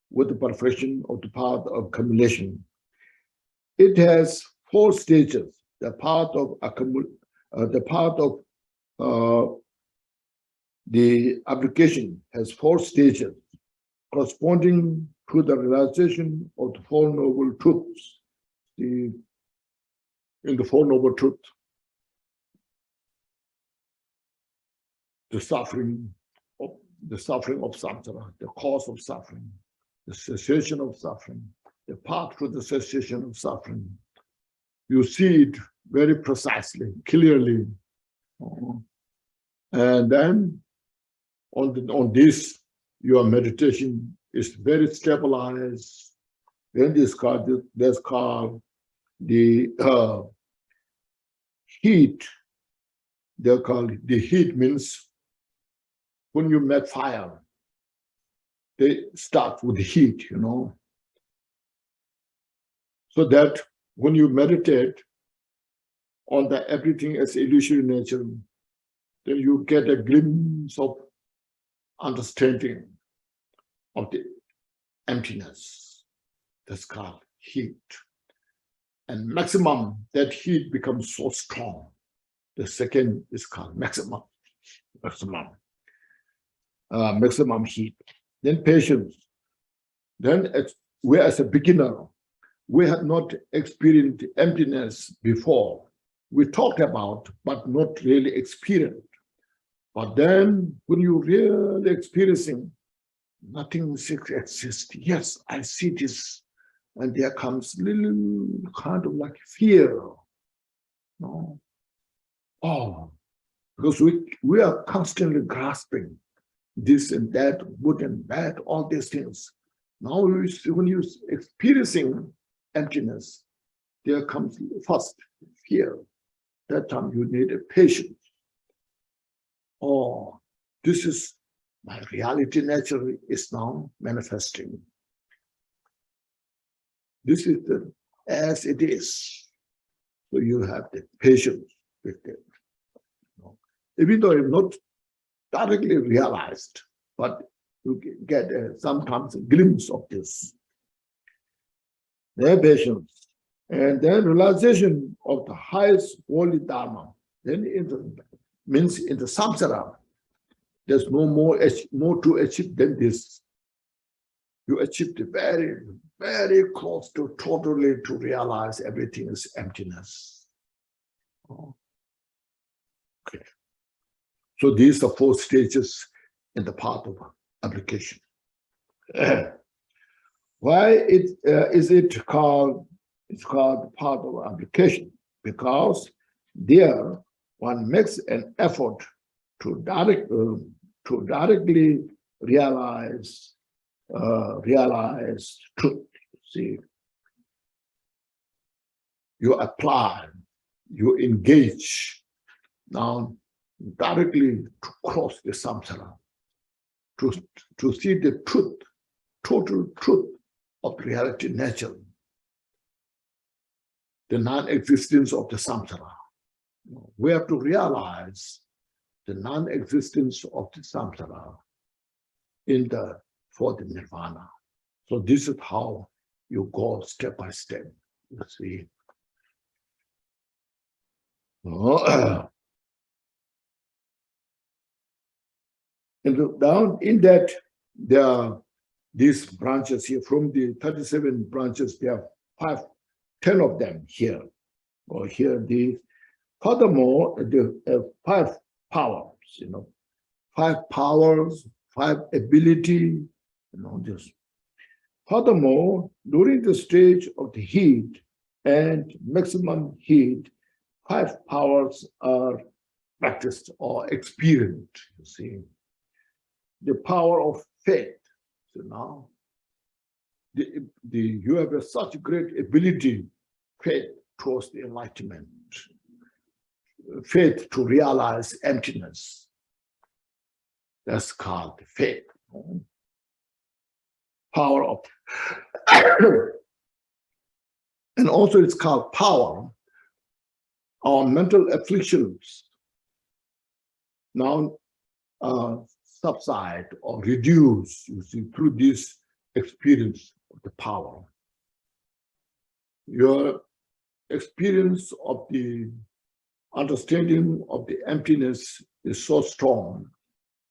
with the perfection of the path of accumulation. It has 4 stages. The path of the application has 4 stages, corresponding to the realization of the 4 noble truths. In the 4 noble truths, the suffering of samsara, the cause of suffering, the cessation of suffering, the path to the cessation of suffering. You see it very precisely, clearly. And then on this, your meditation is very stabilized. Then that's called the heat. They're called the heat means when you make fire, they start with the heat, So that when you meditate on the everything as illusory nature, then you get a glimpse of understanding of the emptiness. That's called heat. And maximum, that heat becomes so strong. The second is called maximum heat. Then patience. Then we as a beginner, we have not experienced emptiness before. We talked about, but not really experienced. But then when you really experiencing, nothing exists. Yes, I see this. And there comes little kind of like fear. No. Oh, because we are constantly grasping this and that, good and bad, all these things. Now, when you're experiencing emptiness, there comes first fear. That time you need a patience. Oh, this is my reality naturally is now manifesting. This is as it is. So you have the patience with it. Even though it's not directly realized, but you get sometimes a glimpse of this. Their patience. And then realization of the highest holy Dharma. Then means in the samsara, there's no more to achieve than this. You achieved very, very close to totally to realize everything is emptiness. Okay. So these are 4 stages in the path of application. Why is it called? It's called the path of application because there one makes an effort to directly realize truth. See, you apply, you engage now directly to cross the samsara, to see the truth, total truth of reality nature, the non-existence of the samsara. We have to realize the non-existence of the samsara for the nirvana. So this is how you go step by step. You see. And down in that, there are these branches here. From the 37 branches, there are 10 of them here. Or here, furthermore, the 5 powers, 5 powers, 5 ability, this. Furthermore, during the stage of the heat and maximum heat, 5 powers are practiced or experienced, you see. The power of faith. So now, you have such great ability faith towards the enlightenment, faith to realize emptiness. That's called faith. Power of, and also it's called power. Our mental afflictions now subside or reduce, you see, through this experience of the power. Your experience of the understanding of the emptiness is so strong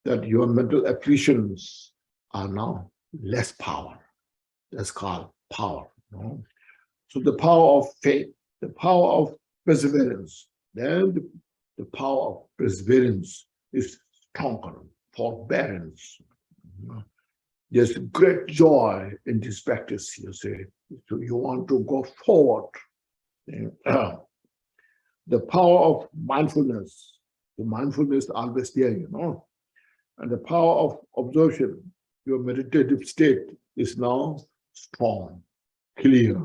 that your mental afflictions are now less power. That's called power. No? So the power of faith, the power of perseverance, then the power of perseverance is stronger, forbearance. There's great joy in this practice, you see. So you want to go forward. The power of mindfulness, the mindfulness always there, you know. And the power of observation, your meditative state is now strong, clear.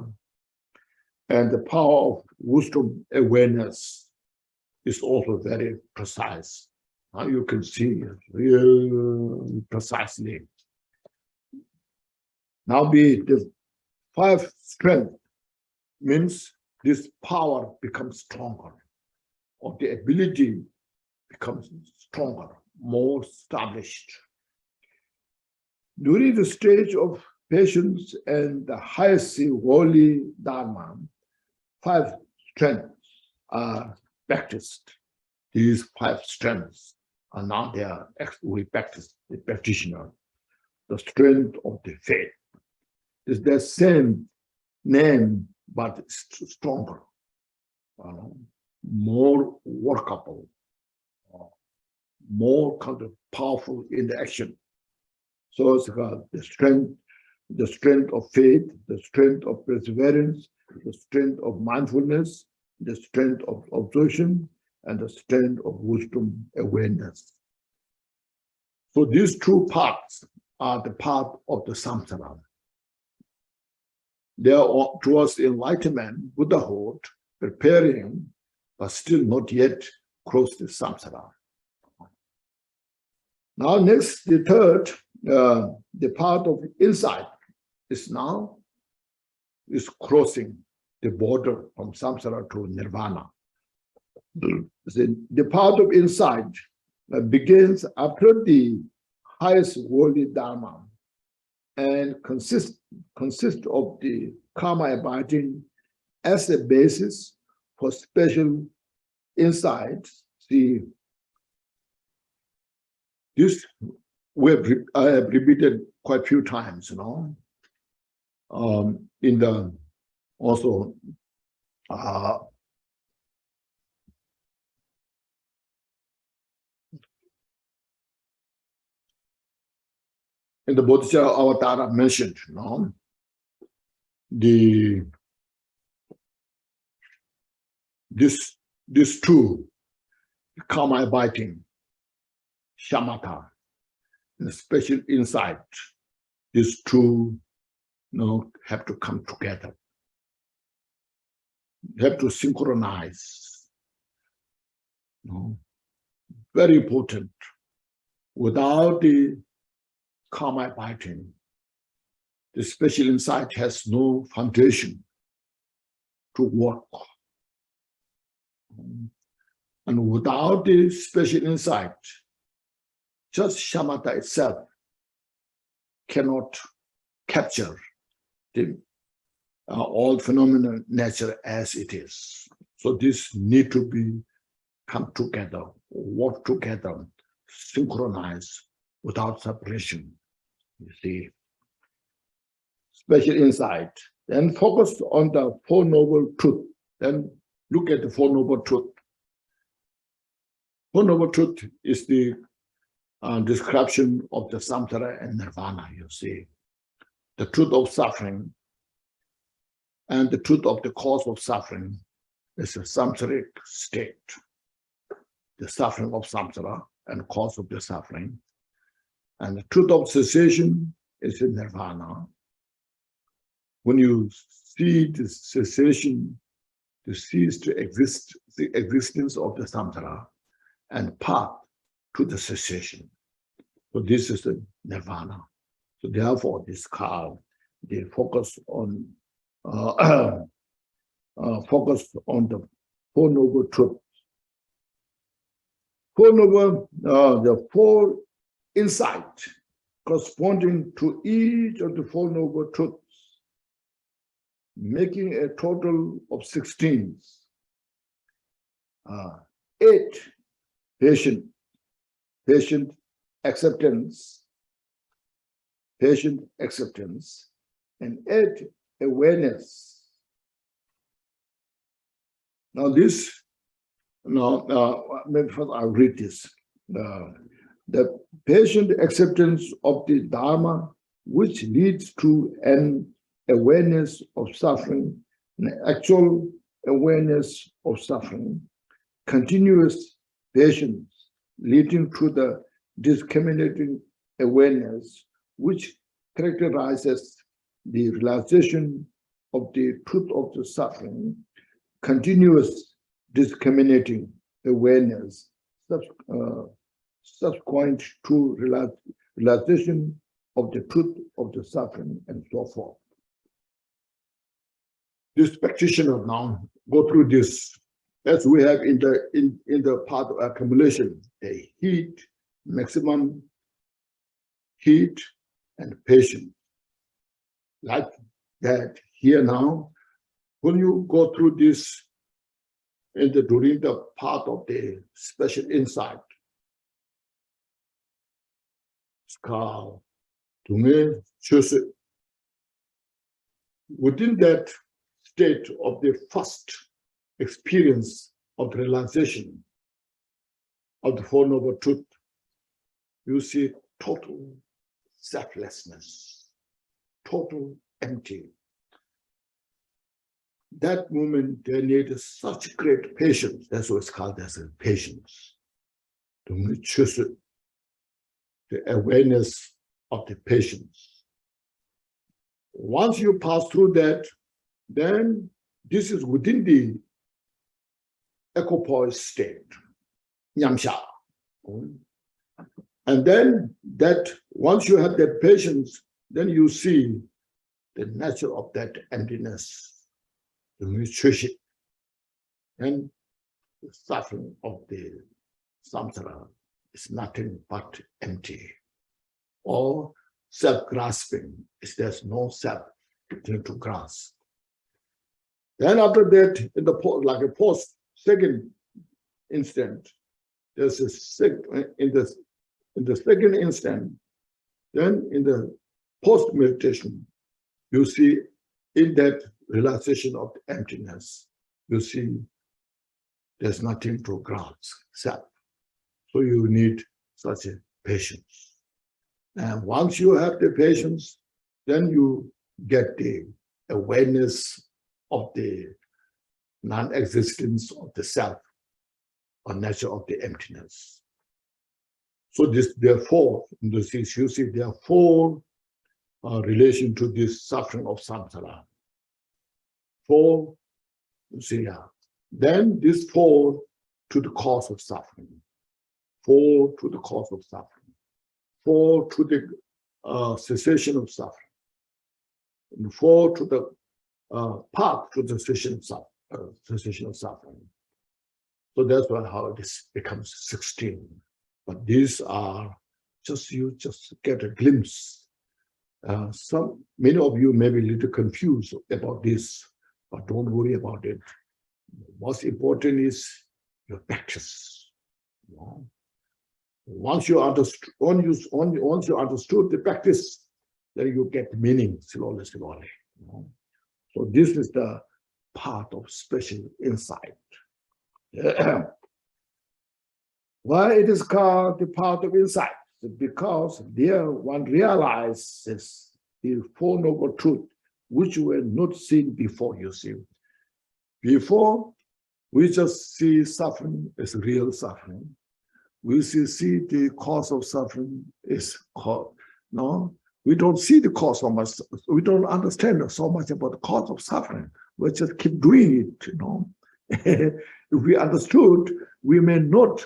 And the power of wisdom awareness is also very precise. Now you can see it real precisely. Now the five strength means this power becomes stronger, or the ability becomes stronger, more established. During the stage of patience and the highest holy Dharma, five strengths are practiced. These five strengths are now there. We practice the practitioner. The strength of the faith is the same name, but it's stronger, more workable, more kind of powerful in the action. So it's called the strength of faith, the strength of perseverance, the strength of mindfulness, the strength of observation, and the strength of wisdom awareness. So these two parts are the part of the samsara. They are towards enlightenment, Buddhahood, preparing, but still not yet cross the samsara. Now next, the third, the part of insight is crossing the border from samsara to nirvana. The path of insight begins after the highest holy Dharma and consists of the karma abiding as a basis for special insight. See, this I have repeated quite a few times, you know. In the also in the Bodhisattva Avatar mentioned, you know, this two, karma abiding, shamatha, and special insight, these two, you know, have to come together. You have to synchronize. You know, very important. Without the karma abiding, the special insight has no foundation to work. And without the special insight, just shamatha itself cannot capture the all phenomenal nature as it is. So this need to be come together, work together, synchronize without separation. You see, special insight. Then focus on the Four Noble Truth. Then look at the Four Noble Truth. Four Noble Truth is the description of the samsara and nirvana, you see. The truth of suffering and the truth of the cause of suffering is a samsaric state. The suffering of samsara and cause of the suffering. And the truth of cessation is in nirvana. When you see the cessation to cease to exist, the existence of the samsara, and path to the cessation. So this is the nirvana. So therefore, this call, they focus on the Four Noble Truths. Four Noble, the four insights corresponding to each of the Four Noble Truths, making a total of 16. 8, patient acceptance, and 8, awareness. Now this, maybe first I'll read this. The patient acceptance of the Dharma, which leads to an awareness of suffering, an actual awareness of suffering, continuous patience leading to the discriminating awareness, which characterizes the realization of the truth of the suffering, continuous discriminating awareness, subsequent to realization of the truth of the suffering, and so forth. This practitioner now go through this, as we have in the part of accumulation, the heat, maximum heat, and patience. Like that here now, when you go through this during the part of the special insight, it's called within that state of the first experience of the realization of the Four Noble Truths, you see total selflessness, total empty. That moment, they need such great patience. That's what it's called as a patience. To choose the awareness of the patience. Once you pass through that, then this is within the equipoise state, nyamsha. And then that once you have that patience, then you see the nature of that emptiness, the nutrition, and the suffering of the samsara is nothing but empty. Or self-grasping, is there's no self to grasp. Then after that, in the second instant, there's in the second instant, then in the post meditation, you see in that realization of the emptiness, you see there's nothing to grasp, self. So you need such a patience. And once you have the patience, then you get the awareness of the non-existence of the self or nature of the emptiness. So therefore, you see, there are four relation to this suffering of samsara. Four, you see, then this four to the cause of suffering. Four to the cause of suffering. Four to the cessation of suffering. And four to the path to the cessation of suffering. So that's why how this becomes 16. But these are you just get a glimpse. Many of you may be a little confused about this, but don't worry about it. Most important is your practice. Once you understood the practice, then you get meaning slowly. So this is the part of special insight. Why it is called the part of insight? Because there one realizes the Four Noble Truths which were not seen before, you see. Before, we just see suffering as real suffering. We see the cause of suffering is called, no? We don't see the cause so much. We don't understand so much about the cause of suffering. We just keep doing it, If we understood, we may not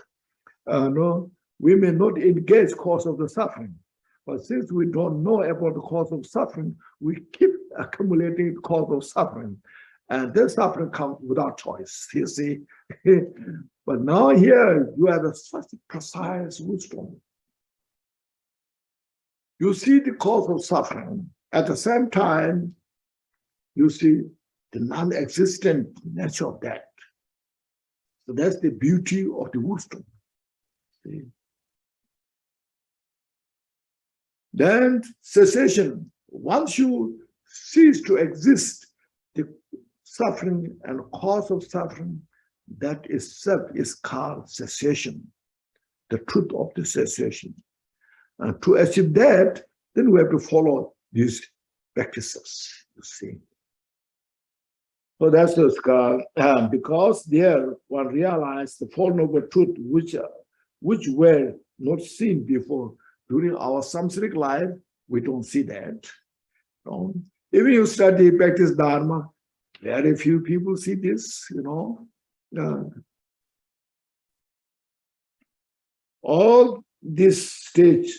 engage cause of the suffering. But since we don't know about the cause of suffering, we keep accumulating cause of suffering. And this suffering comes without choice, you see. But now here, you have such precise wisdom. You see the cause of suffering. At the same time, you see the non-existent nature of that. So that's the beauty of the wisdom. See? Then cessation. Once you cease to exist, the suffering and cause of suffering, that itself is called cessation, the truth of the cessation. And to achieve that, then we have to follow these practices, you see. So that's the scar, because there one realized the Four Noble Truths which were not seen before. During our samsaric life, we don't see that. No? Even you study, practice Dharma, very few people see this, you know. All this stage,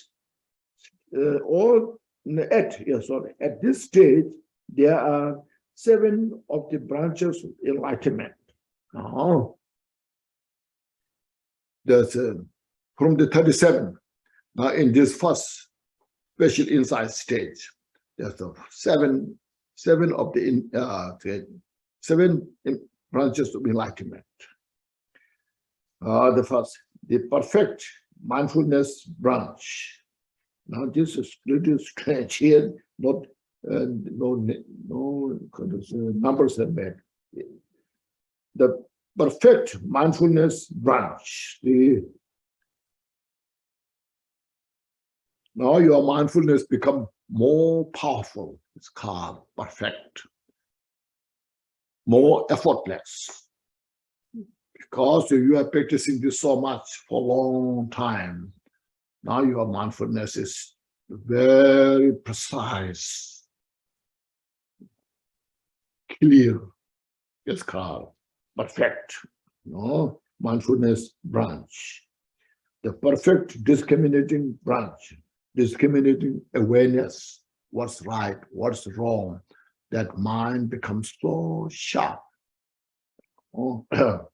at this stage, there are 7 of the branches of enlightenment. That's from the 37. Now, in this first special insight stage, there's seven of the 7 branches of enlightenment. The first, the perfect mindfulness branch. Now, this is little strange here. No numbers are bad. The perfect mindfulness branch. Now your mindfulness become more powerful. It's called perfect. More effortless. Because you are practicing this so much for a long time. Now your mindfulness is very precise, clear. It's called perfect. No? Mindfulness branch. The perfect discriminating branch. Discriminating awareness, what's right, what's wrong, that mind becomes so sharp. The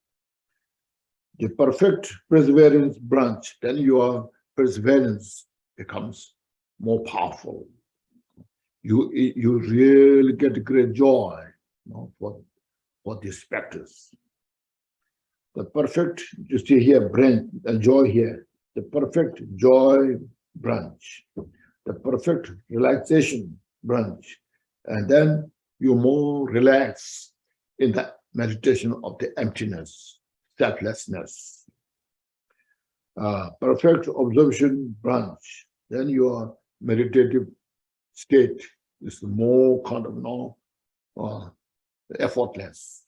perfect perseverance branch, then your perseverance becomes more powerful. You really get great joy, you know, for this practice. The perfect, you see here, brain, the joy here, the perfect joy branch, the perfect relaxation branch, and then you more relax in the meditation of the emptiness, selflessness. Perfect observation branch, then your meditative state is more kind of effortless.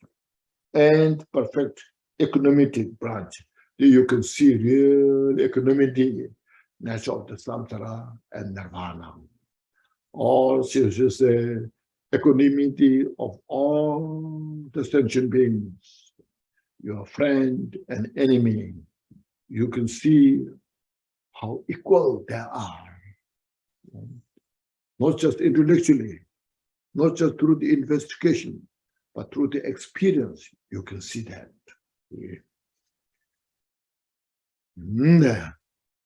And perfect equanimity branch, you can see real equanimity, nature of the samsara and nirvana. All just equanimity of all the sentient beings, your friend and enemy. You can see how equal they are. Not just intellectually, not just through the investigation, but through the experience, you can see that.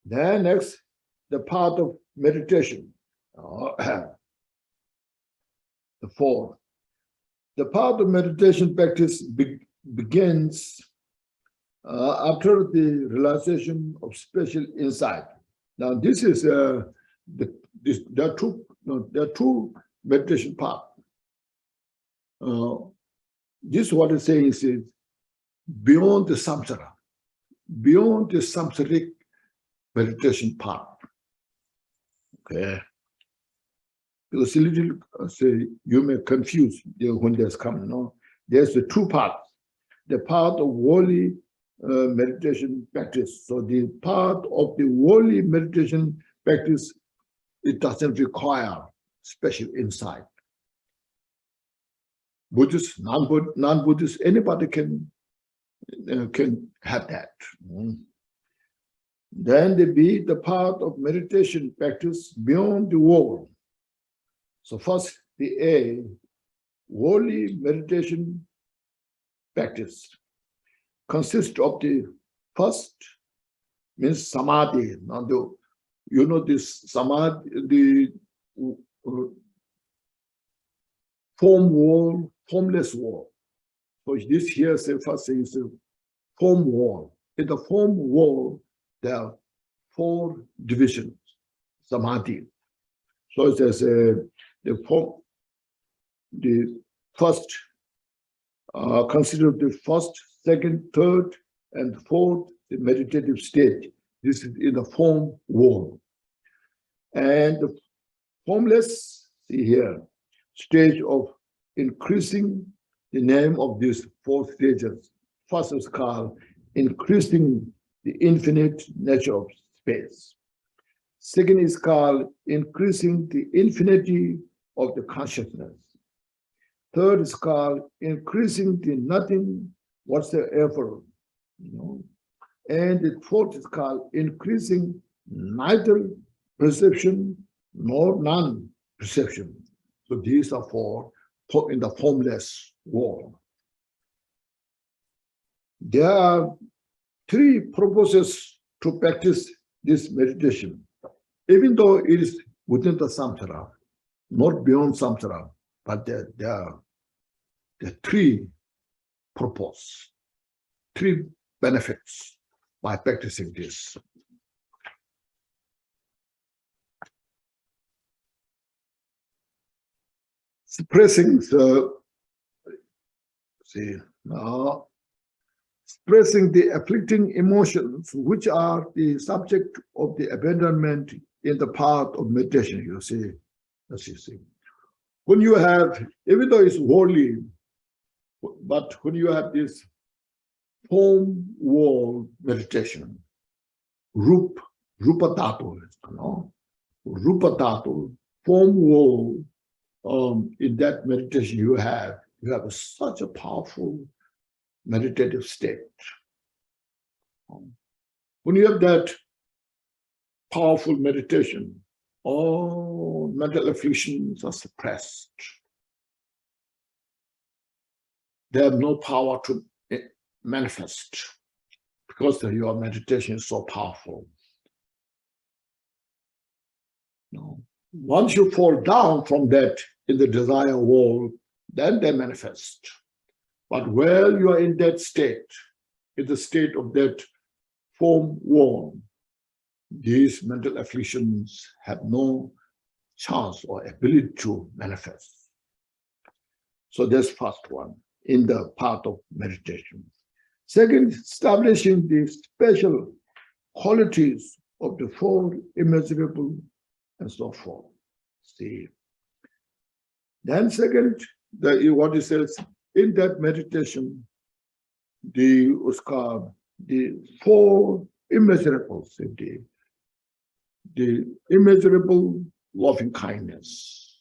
Then next, the path of meditation. The 4th. The path of meditation practice begins after the realization of special insight. Now, this is there are two meditation paths. This what it's saying is beyond the samsara, beyond the samsaric meditation path. Okay. Because a little you may confuse when there's coming. No, there's the 2 paths. The path of worldly meditation practice. So the path of the worldly meditation practice, it doesn't require special insight. Buddhists, non-Buddhists, anybody can can have that. Then they be the part of meditation practice beyond the world. So first, the A, worldly meditation practice consists of the first means samadhi. Now, this samadhi, the formless wall. So this here say first is a form wall. In the form wall, there are 4 divisions, samadhi. So it says the first, consider the first, second, third, and fourth, the meditative stage. This is in the form wall. And the formless, see here, stage of increasing the name of these 4 stages. First is called increasing the infinite nature of space. Second is called increasing the infinity of the consciousness. Third is called increasing the nothing whatsoever. And the fourth is called increasing neither perception nor non-perception. So these are 4 in the formless world. There are 3 purposes to practice this meditation, even though it is within the samsara, not beyond samsara, but there are 3 purposes, 3 benefits by practicing this. Suppressing expressing the afflicting emotions which are the subject of the abandonment in the path of meditation, you see. As you see. When you have, even though it's worldly, but when you have this form wall meditation, rupa dhatu, rupa dhatu, form wall, in that meditation you have such a powerful meditative state. When you have that powerful meditation, all mental afflictions are suppressed. They have no power to manifest because your meditation is so powerful. Once you fall down from that in the desire world, then they manifest. But while you are in that state, in the state of that form world, these mental afflictions have no chance or ability to manifest. So that's first one in the path of meditation. Second, establishing the special qualities of the 4 immeasurable and so forth. See. Then second, what it says in that meditation, the 4 immeasurables, the immeasurable loving kindness.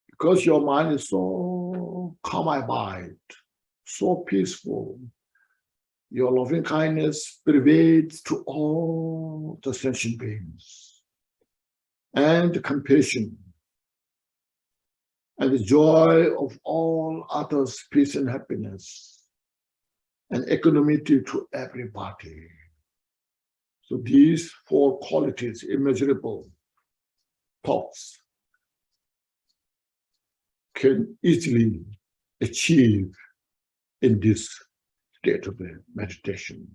Because your mind is so calm abide, so peaceful, your loving kindness pervades to all the sentient beings. And compassion and the joy of all others, peace and happiness, and equanimity to everybody. So these 4 qualities, immeasurable thoughts, can easily achieve in this state of meditation,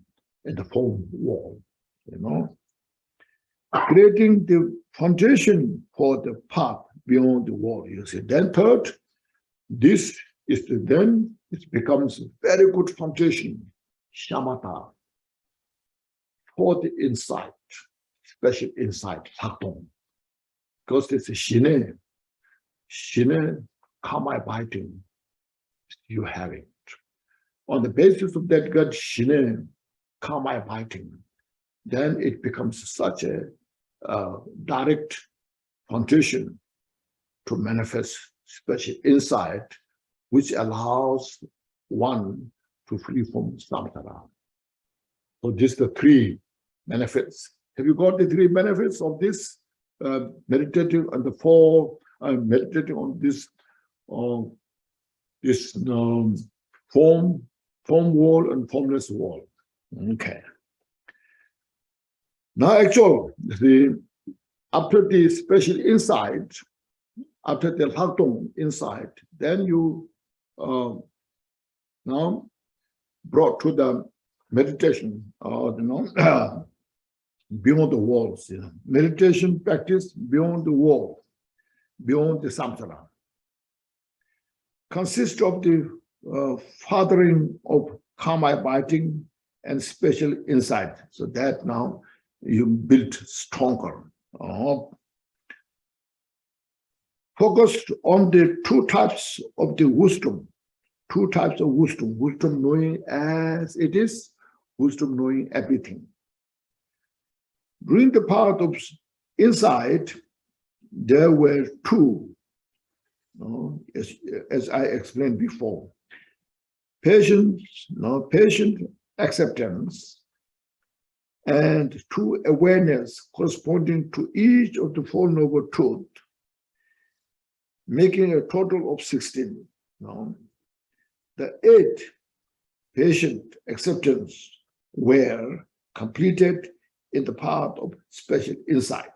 in the form world, creating the foundation for the path beyond the world, you see. Then third, this is then it becomes a very good foundation, shamatha, for the insight, special insight, sakkong. Because it's a shine, karma abiding, you have it. On the basis of that good shine, karma abiding, then it becomes such a direct foundation to manifest special insight, which allows one to free from samsara. So these are the three benefits. Have you got the three benefits of this meditative and the four meditating on this form wall and formless wall? Okay. Now, actually, after the special insight, after the Hartung insight, then you now brought to the meditation, beyond the walls. Meditation practice beyond the wall, beyond the samsara, consists of the fathering of karma biting and special insight. So that now you built stronger. Focused on the two types of the wisdom. Two types of wisdom. Wisdom knowing as it is, wisdom knowing everything. During the part of insight, there were two, as I explained before. Patient acceptance and true awareness corresponding to each of the Four Noble Truths, making a total of 16. The 8 patient acceptance were completed in the path of special insight.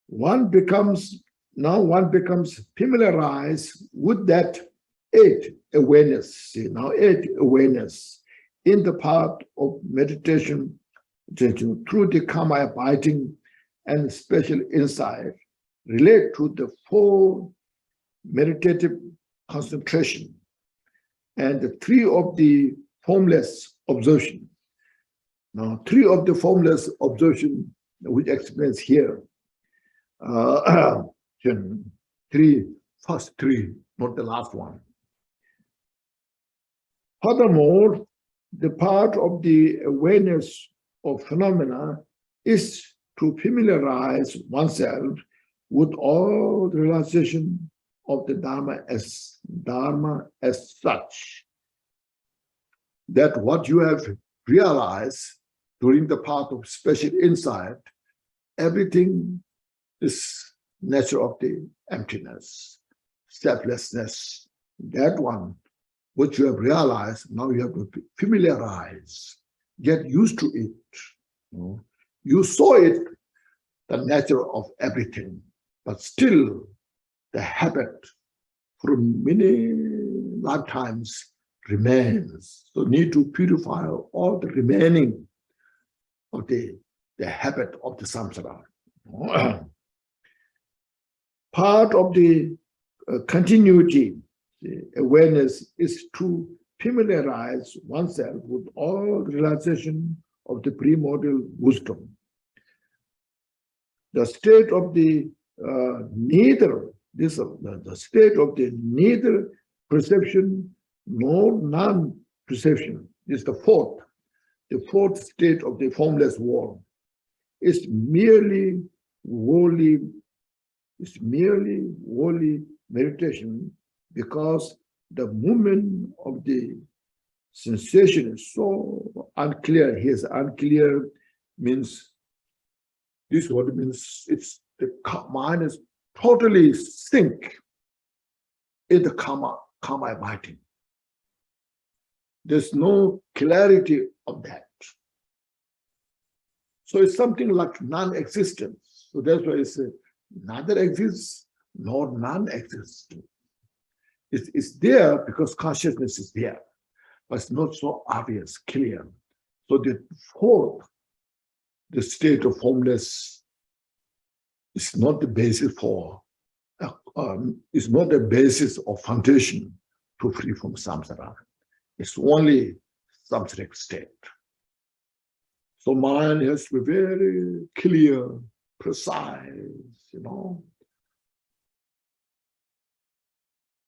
One becomes familiarized with that 8 awareness. Now 8 awareness in the path of meditation through the karma biting and special insight relate to the 4 meditative concentration and the 3 of the formless observation. Now, 3 of the formless observation, which explains here, first 3, not the last one. Furthermore, the part of the awareness of phenomena is to familiarize oneself with all the realization of the Dharma as such. That what you have realized during the path of special insight, everything is nature of the emptiness, selflessness. That one, which you have realized, now you have to familiarize, get used to it. You saw it, the nature of everything, but still the habit from many lifetimes remains. So need to purify all the remaining of the habit of the samsara. Part of the continuity, the awareness, is to familiarize oneself with all the realization of the primordial wisdom. The state of the the state of the neither perception nor non-perception is the fourth state of the formless world. Is merely wholly meditation, because the movement of the sensation is so unclear. Here's unclear means, this word means it's the mind is totally sink in the karma biting. There's no clarity of that. So it's something like non-existence. So that's why it's neither exists nor non-existent. It's there because consciousness is there, but it's not so obvious, clear. So the fourth, the state of formless, is not the basis for, is not the basis or foundation to free from samsara. It's only samsaric state. So mind has to be very clear, precise,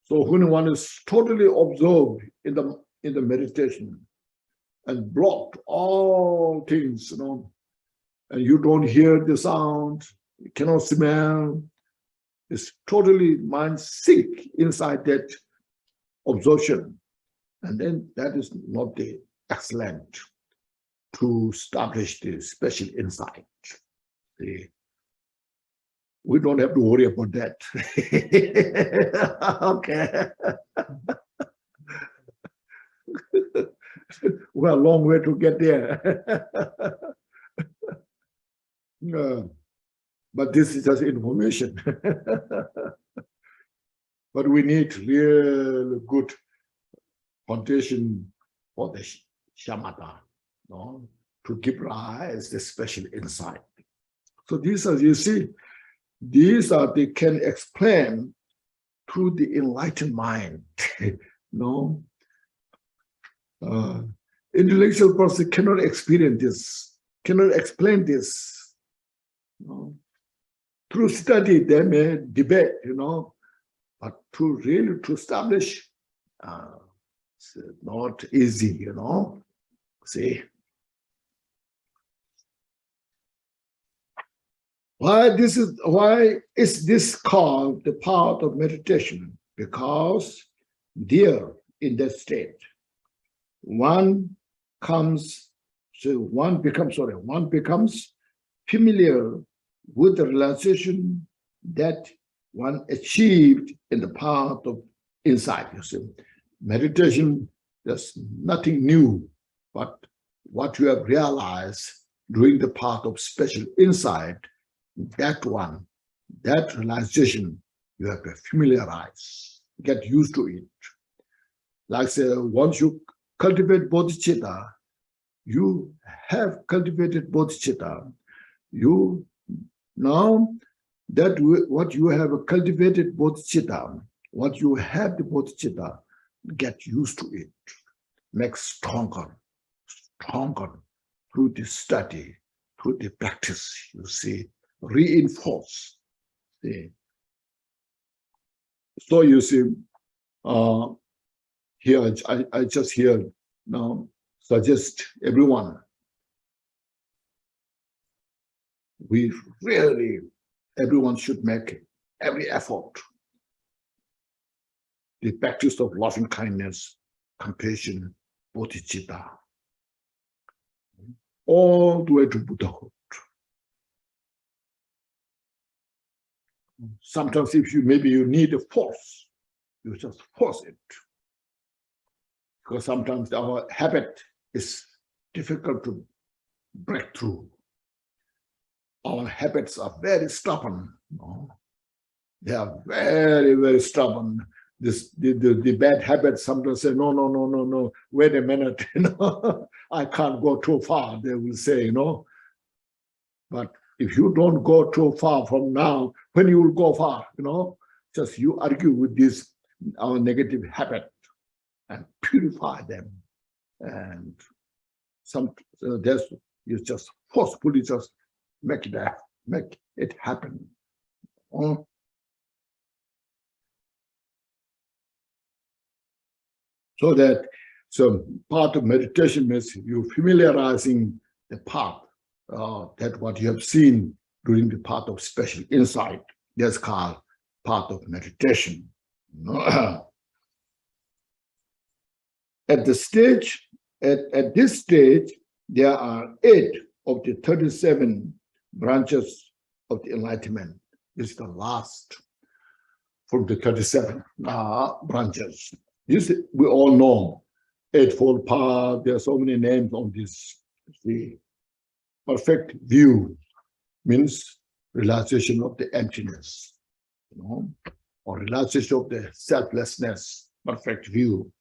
So when one is totally absorbed in the meditation and blocked all things, and you don't hear the sound, you cannot smell, it's totally mind sink inside that absorption. And then that is not the excellent to establish the special insight. We don't have to worry about that. Okay. Well, a long way to get there. But this is just information. But we need real good foundation for the shamatha, no? To give rise to special insight. So these are, you see, these are, they can explain through the enlightened mind. No, intellectual person cannot experience this, cannot explain this. No? Through study, they may debate, but to really to establish, it's not easy, See. Why is this called the path of meditation? Because there in that state, one becomes familiar with the realization that one achieved in the path of insight. You see, meditation, there's nothing new, but what you have realized during the path of special insight, that realization, you have to familiarize, get used to it. Like say, once you cultivate bodhicitta, you have cultivated bodhicitta. You now that what you have cultivated bodhicitta, what you have the bodhicitta, get used to it, make stronger through the study, through the practice. You see, reinforce. See. So you see, here I just here now suggest everyone, everyone should make every effort. The practice of loving kindness, compassion, bodhicitta, all the way to Buddhahood. Sometimes if maybe you need a force, you just force it. Because sometimes our habit is difficult to break through. Our habits are very stubborn. They are very, very stubborn. The bad habits sometimes say, no, wait a minute, I can't go too far, they will say, But if you don't go too far from now, when you will go far, just you argue with this, our negative habit, and purify them. And you just forcefully just make it happen. So part of meditation means you familiarizing the path, that what you have seen during the path of special insight. That's called path of meditation. At this stage, there are 8 of the 37 branches of the enlightenment. This is the last from the 37 branches. This we all know. Eightfold Path. There are so many names on this. The perfect view means realization of the emptiness, or realization of the selflessness. Perfect view.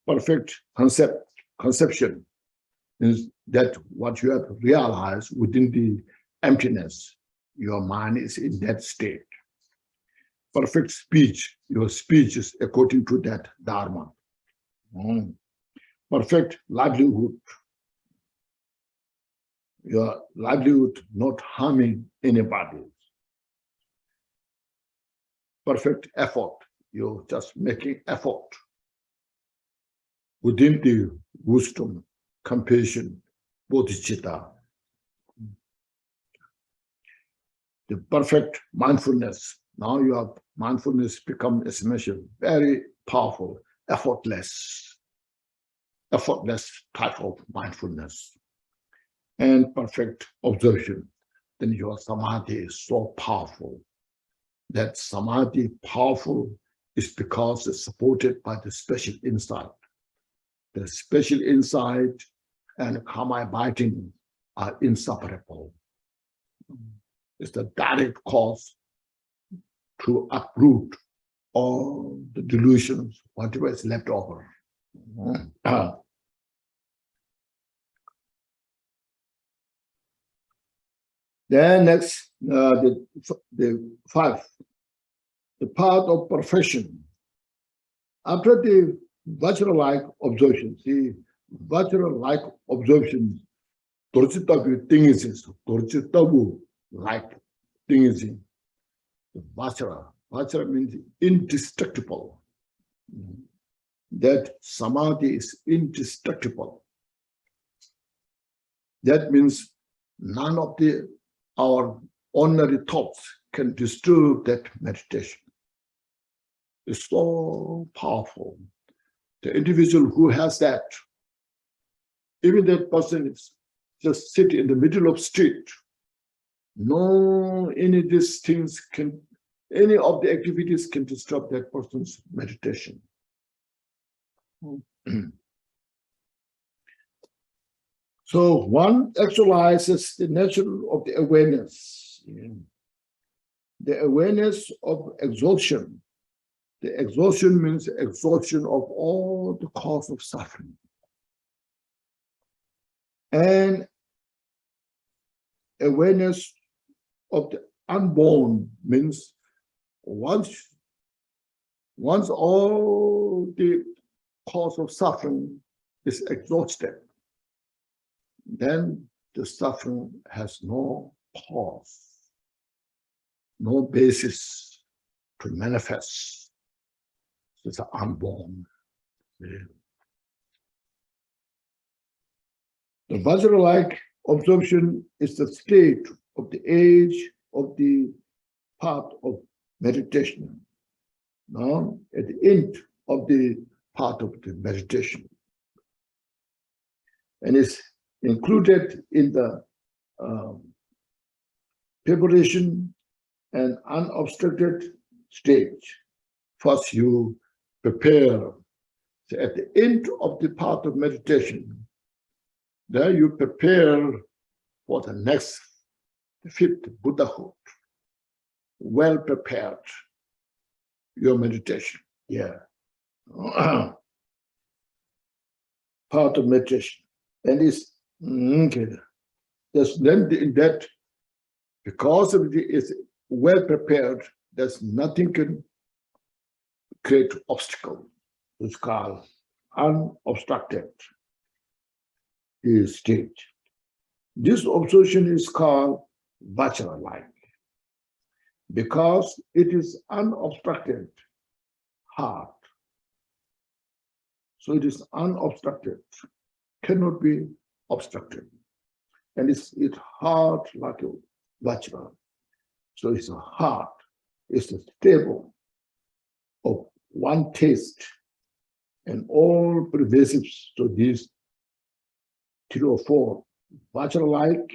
Perfect conception is that what you have realized within the emptiness, your mind is in that state. Perfect speech, your speech is according to that dharma. Perfect livelihood, your livelihood not harming anybody. Perfect effort, you're just making effort within the wisdom, compassion, bodhicitta. The perfect mindfulness. Now you have mindfulness become essential, very powerful. effortless type of mindfulness and perfect observation, then your samadhi is so powerful. That samadhi powerful is because it's supported by the special insight. The special insight and karma abiding are inseparable. It's the direct cause to uproot all the delusions, whatever is left over. Then next, the five, the path of perfection. After the Vajra-like observation, see, Vajra-like observation, Dorjitavu Tingisis, Dorjitavu like Tingisis, the Vajra means indestructible. That samadhi is indestructible. That means none of our ordinary thoughts can disturb that meditation. It's so powerful. The individual who has that, even that person is just sitting in the middle of street, no any of these things can, any of the activities can disturb that person's meditation. So one actualizes the nature of the awareness. The awareness of exhaustion. The exhaustion means exhaustion of all the cause of suffering. And awareness of the unborn means once all the cause of suffering is exhausted, then the suffering has no cause, no basis to manifest. It's unborn. The Vajra-like observation is the state of the age of the path of meditation. Now, at the end of the path of the meditation, and is included in the preparation and unobstructed stage. First, you prepare. So at the end of the path of meditation, there you prepare for the next, the fifth Buddhahood. Well prepared, your meditation. Yeah. Part of meditation. And it's okay. There's then in that, because of it is well prepared, there's nothing can create obstacle. It's called unobstructed stage. This observation is called Vajra-like because it is unobstructed heart. So it is unobstructed, cannot be obstructed. And it's heart like a Vajra. So it's a heart, it's a stable of one taste and all pervasive. So these 3 or 4 Vajra-like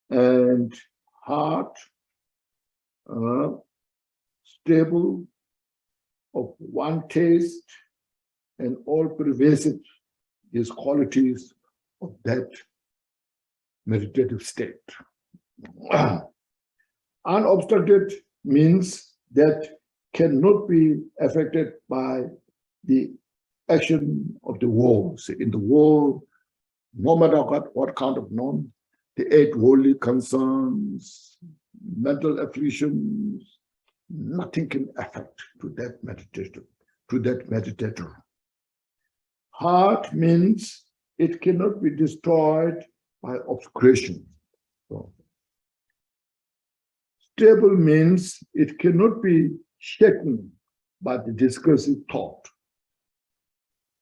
and heart, stable of one taste and all pervasive, these qualities of that meditative state. Unobstructed means that cannot be affected by the action of the world. So in the world, no matter what kind of norm, the 8 worldly concerns, mental afflictions, nothing can affect to that meditator. Heart means it cannot be destroyed by obscuration. So, stable means it cannot be shaken by the discursive thought.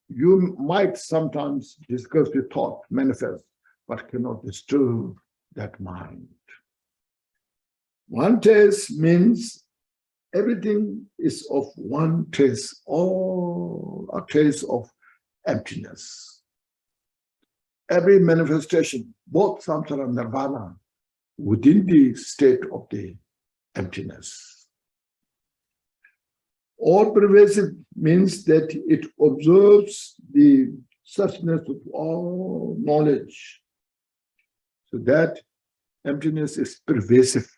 You might sometimes discursive thought manifest, but cannot disturb that mind. One taste means everything is of one trace, all a trace of emptiness. Every manifestation, both samsara and nirvana, within the state of the emptiness. All pervasive means that it observes the suchness of all knowledge. So that emptiness is pervasive.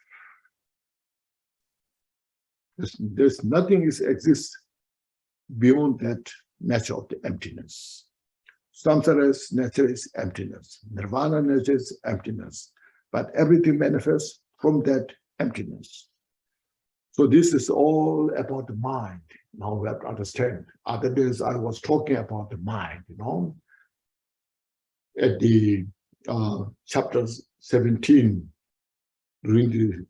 There's nothing exists beyond that nature of the emptiness. Samsara's nature is emptiness. Nirvana nature is emptiness. But everything manifests from that emptiness. So this is all about the mind. Now we have to understand. Other days I was talking about the mind, at the chapter 17, during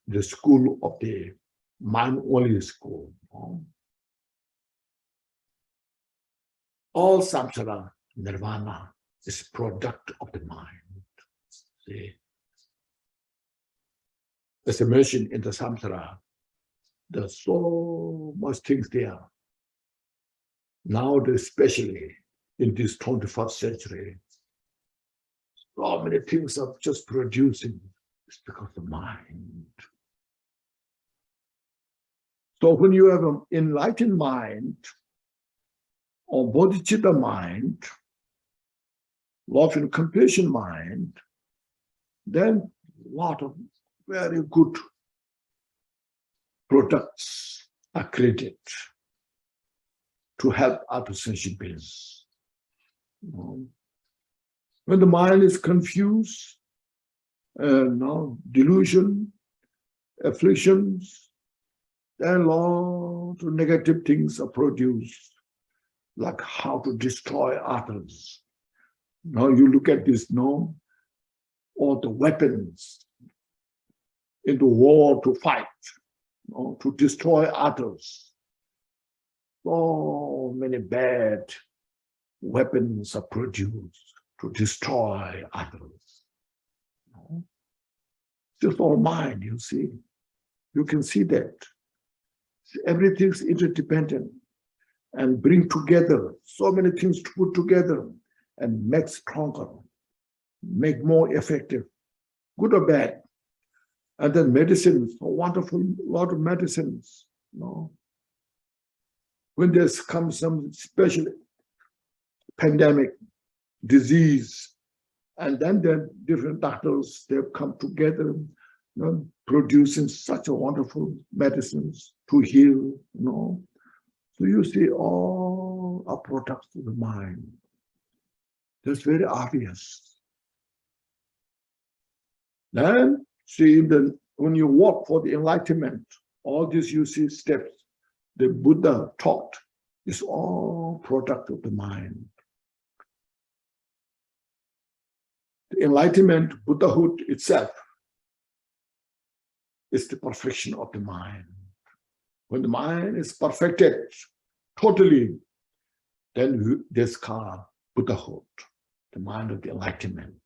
the school of the mind-only school. All samsara, nirvana, is product of the mind. See? As I mentioned in the samsara, there's so much things there. Now, especially in this 21st century, so many things are just producing. It's because of the mind. So when you have an enlightened mind, or bodhicitta mind, love and compassion mind, then a lot of very good products are created to help other sentient beings. When the mind is confused, delusion, afflictions, then a lot of negative things are produced, like how to destroy others. Now you look at this, all the weapons in the war to fight, to destroy others. So many bad weapons are produced to destroy others. Just all mind, you see. You can see that. Everything's interdependent and bring together so many things to put together and make stronger, make more effective, good or bad. And then medicines, a wonderful lot of medicines. When there's come some special pandemic, disease, and then the different doctors, they've come together, producing such a wonderful medicines to heal, So you see all are products of the mind. That's very obvious. Then see when you walk for the enlightenment, all these you see steps the Buddha taught is all product of the mind. The enlightenment, Buddhahood itself, is the perfection of the mind. When the mind is perfected totally, then this called Buddhahood, the mind of the enlightenment.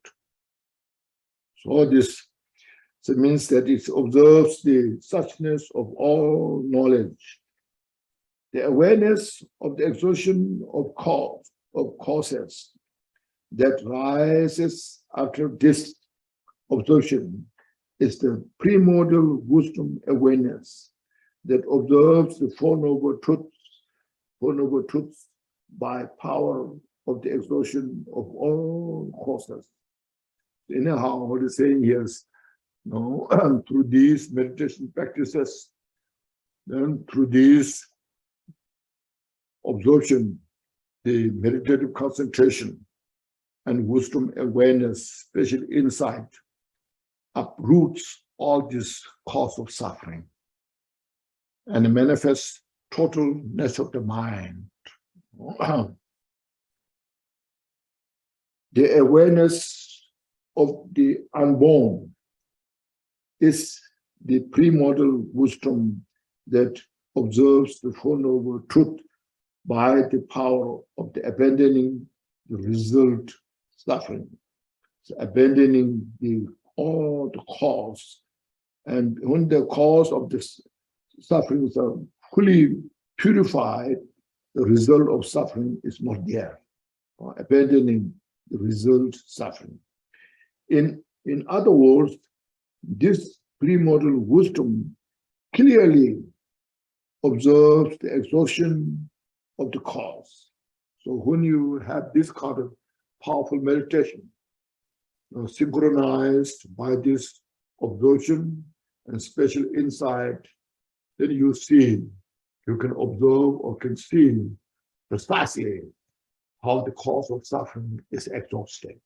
So this means that it observes the suchness of all knowledge, the awareness of the exhaustion of causes that rises after this observation is the primordial wisdom awareness that observes the Four Noble Truths by power of the exhaustion of all causes. Anyhow, what he's saying here is, through these meditation practices, then through these absorption, the meditative concentration and wisdom awareness, special insight, uproots all this cause of suffering and manifests total nature of the mind. The awareness of the unborn is the primordial wisdom that observes the Four Noble Truth by the power of the abandoning the result suffering, so abandoning all the cause. And when the cause of this sufferings are fully purified, the result of suffering is not there, or abandoning the result suffering. In other words, this premortal wisdom clearly observes the exhaustion of the cause. So when you have this kind of powerful meditation, synchronized by this observation and special insight, then you can observe or can see precisely how the cause of suffering is exhausted.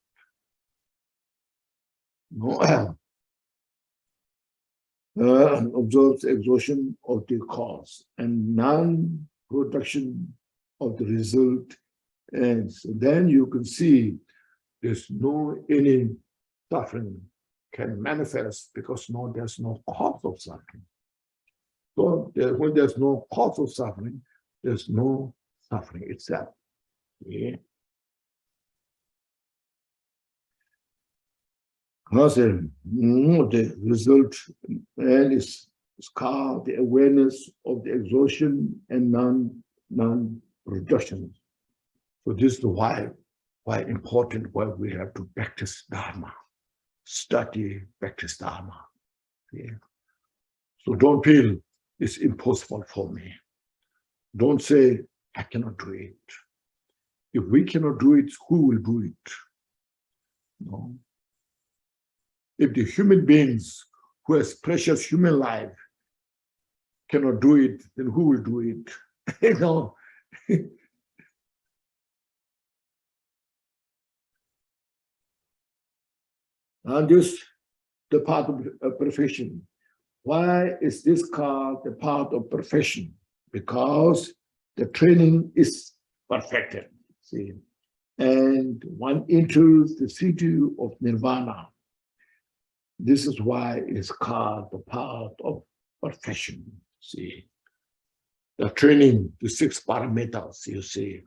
Observes exhaustion of the cause and non-production of the result. And so then you can see there's no any suffering can manifest because there's no cause of suffering. So when there's no cause of suffering, there's no suffering itself. Yeah. The result and is called the awareness of the exhaustion and non-production. So this is why important why we have to practice Dharma, study, practice Dharma. Yeah. So don't feel it's impossible for me. Don't say I cannot do it. If we cannot do it, who will do it? No. If the human beings who has precious human life cannot do it, then who will do it? You know. And this the path of perfection. Why is this called the path of perfection? Because the training is perfected. See, and one enters the city of nirvana. This is why it's called the path of perfection. See, the training, the 6 parameters, you see.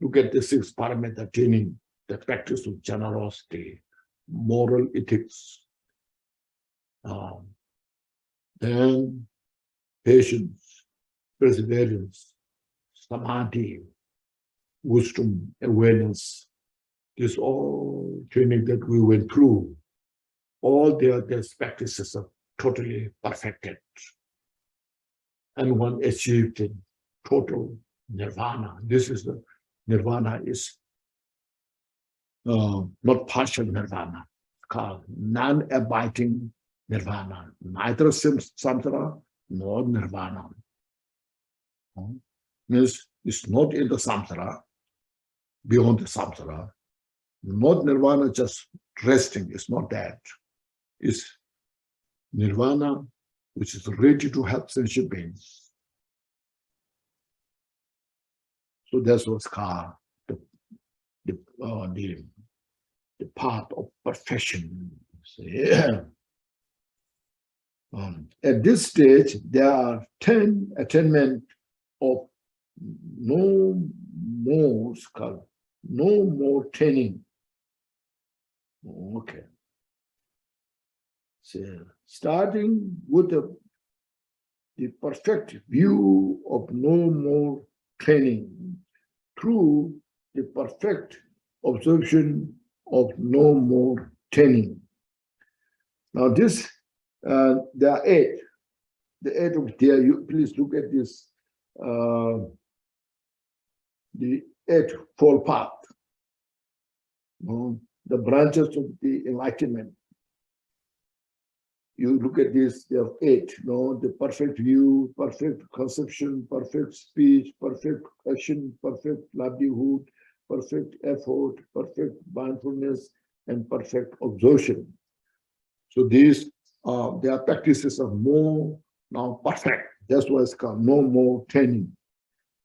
Look at the 6 parameter training, the practice of generosity, moral ethics, then patience, perseverance, samadhi, wisdom, awareness. This all training that we went through. All their practices are totally perfected. And one achieved in total nirvana. This is the nirvana is not partial nirvana, called non-abiding nirvana, neither samsara nor nirvana. Means it's not in the samsara, beyond the samsara. Not nirvana, just resting, it's not that. It's nirvana, which is ready to help sentient beings. So that's what's called the path of perfection. At this stage, there are 10 attainment of no more training. Okay. So starting with the perfect view of no more training through the perfect observation of no more training. Now this, there are 8. The 8 of there, you please look at this, the 8-fold path. The branches of the enlightenment. You look at this, there are 8, the perfect view, perfect conception, perfect speech, perfect action, perfect livelihood, perfect effort, perfect mindfulness, and perfect absorption. So these their practices are more now perfect. That's why it's called no more training.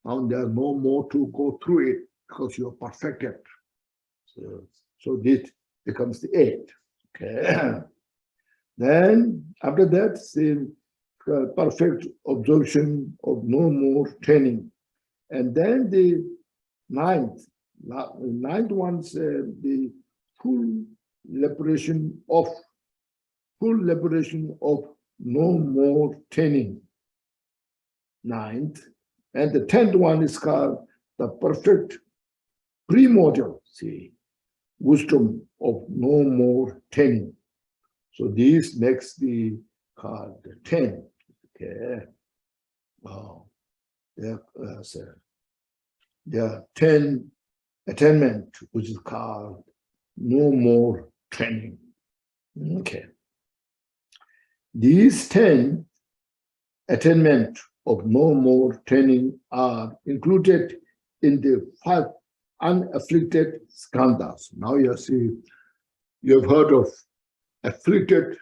Now there's no more to go through it because you are perfected. So this becomes the 8. Okay. Then after that, the perfect absorption of no more training. And then the ninth one's the full liberation of no more training. ninth, and the 10th one is called the perfect primordial, see, wisdom of no more 10. So this makes the called the 10. Okay. Wow. There are 10 attainment, which is called no more training. Okay. These 10 attainment of no more training are included in the 5 unafflicted skandhas. Now you see, you have heard of afflicted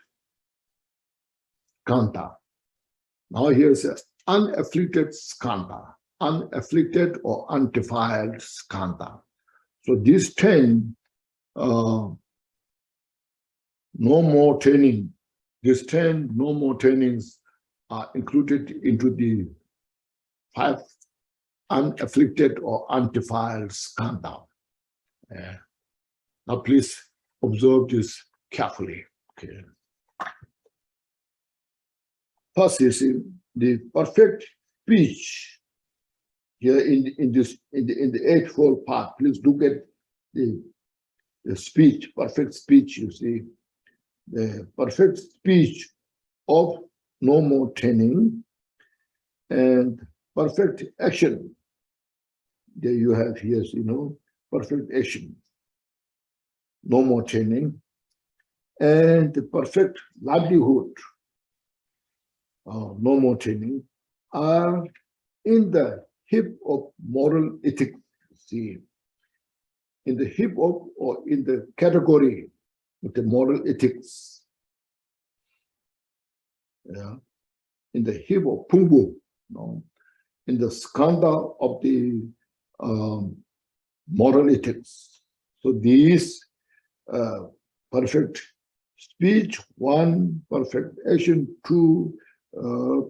skandha. Now here's an unafflicted skandha, unafflicted or undefiled skandha. So these 10 no more training, these 10 no more trainings are included into the 5 unafflicted or undefiled skandha. Now please observe this carefully. Okay. First is the perfect speech here in the eightfold path. Please look at the speech, perfect speech. You see the perfect speech of no more training and perfect action. There you have here, perfect action, no more training, and the perfect livelihood, no more training, are in the heap of moral ethics. See, in the heap of or in the category of the moral ethics. Yeah. In the heap of pungbu, in the skandha of the moral ethics. So these perfect speech, 1, perfect action, 2,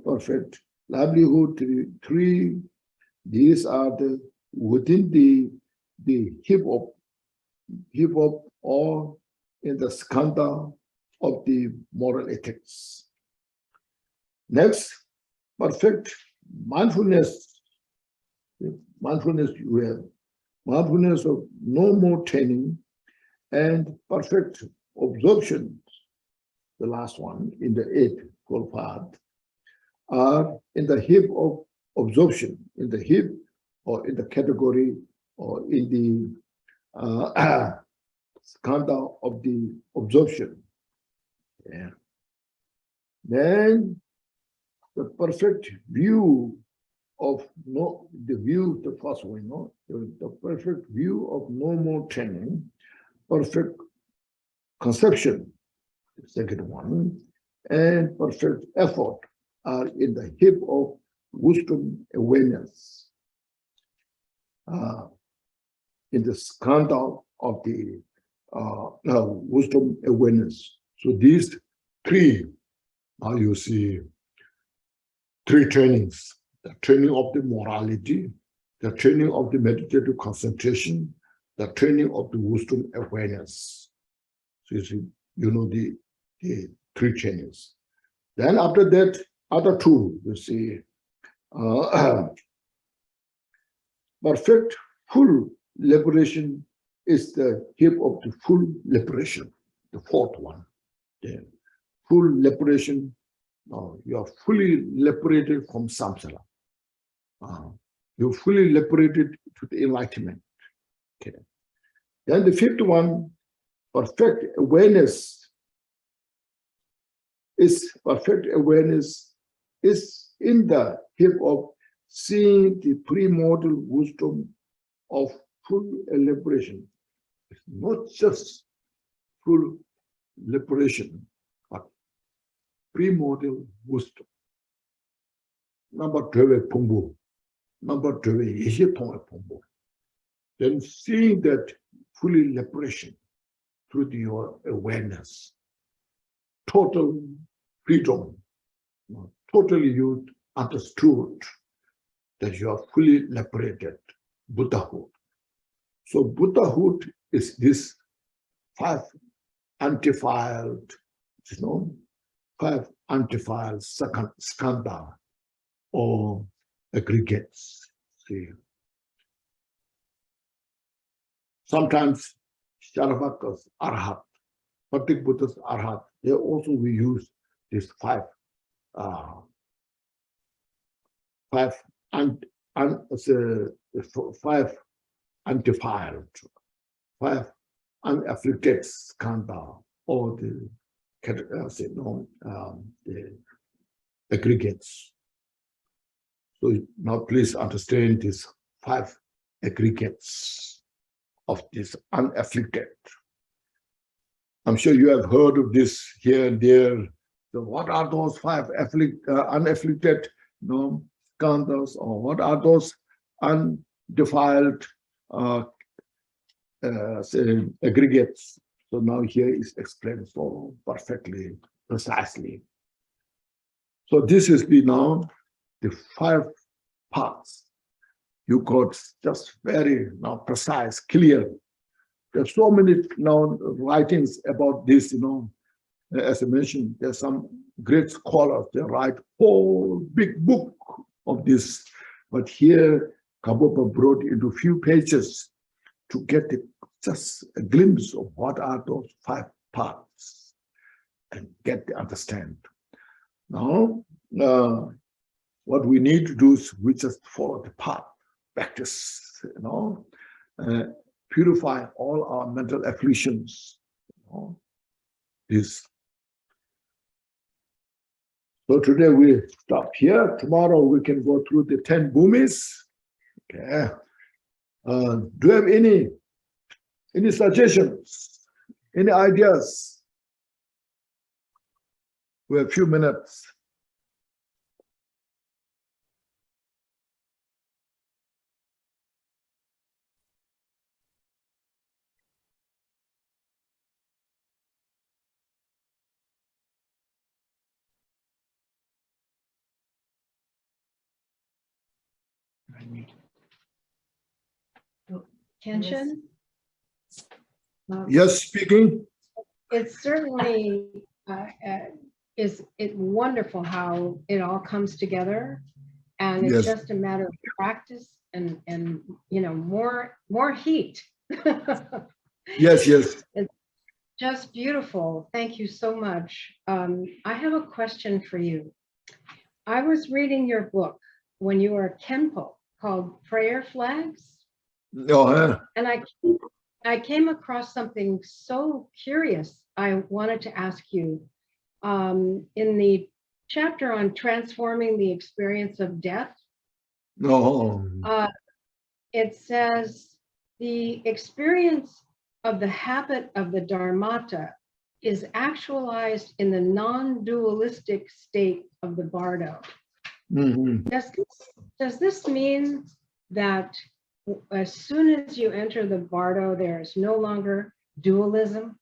perfect livelihood, 3, these are the within the heap of or in the skandha of the moral ethics. Next, perfect mindfulness. Mindfulness you have. Mindfulness of no more training and perfect absorption, the last one in the 8th path, are in the heap of absorption, in the heap or in the category or in the skandha of the absorption. Yeah. Then the perfect view of the first one, the perfect view of no more training, perfect conception, the second one, and perfect effort are in the heap of wisdom awareness, in the skandha of the wisdom awareness. So these 3, now you see 3 trainings: the training of the morality, the training of the meditative concentration, the training of the wisdom awareness. So you see, the 3 trainings. Then after that, other 2, you see, perfect full liberation is the heap of the full liberation, the 4th one. Then full liberation, you are fully liberated from samsara. You're fully liberated to the enlightenment. Okay. Then the 5th one, perfect awareness is in the heap of seeing the primordial wisdom of full liberation. It's not just full liberation, but primordial wisdom. Number 2, pungbu. Number 2, pungbu. Then seeing that fully liberation through your awareness, total freedom, totally you understood that you are fully liberated, Buddhahood. So Buddhahood is this 5 undefiled, 5 undefiled skandha or aggregates. See, sometimes Charvaka's Arhat, Patik Buddha's Arhat, they also we use these five undefiled, five unafflicted skandha, or the aggregates. So now please understand these five aggregates of this unafflicted. I'm sure you have heard of this here and there. So what are those five unafflicted skandhas, or what are those undefiled aggregates? So now here is explained so perfectly, precisely. So this is now the five parts. You got just very now precise, clear. There's so many now writings about this, as I mentioned, there's some great scholars, they write whole big book of this. But here, Gampopa brought into few pages to get just a glimpse of what are those five parts and get the understand. Now, what we need to do is we just follow the path, practice, purify all our mental afflictions. This. So today we stop here. Tomorrow we can go through the 10 bhumis. Okay. Do you have any suggestions? Any ideas? We have a few minutes. Kenshin? Yes, speaking. It's certainly is it wonderful how it all comes together, and it's Yes. just a matter of practice and more heat. Yes, yes. It's just beautiful. Thank you so much. I have a question for you. I was reading your book when you were Kempo called Prayer Flags. And I came across something so curious. I wanted to ask you, in the chapter on transforming the experience of death, it says the experience of the habit of the dharmata is actualized in the non-dualistic state of the bardo. Mm-hmm. Does this mean that as soon as you enter the bardo, there is no longer dualism?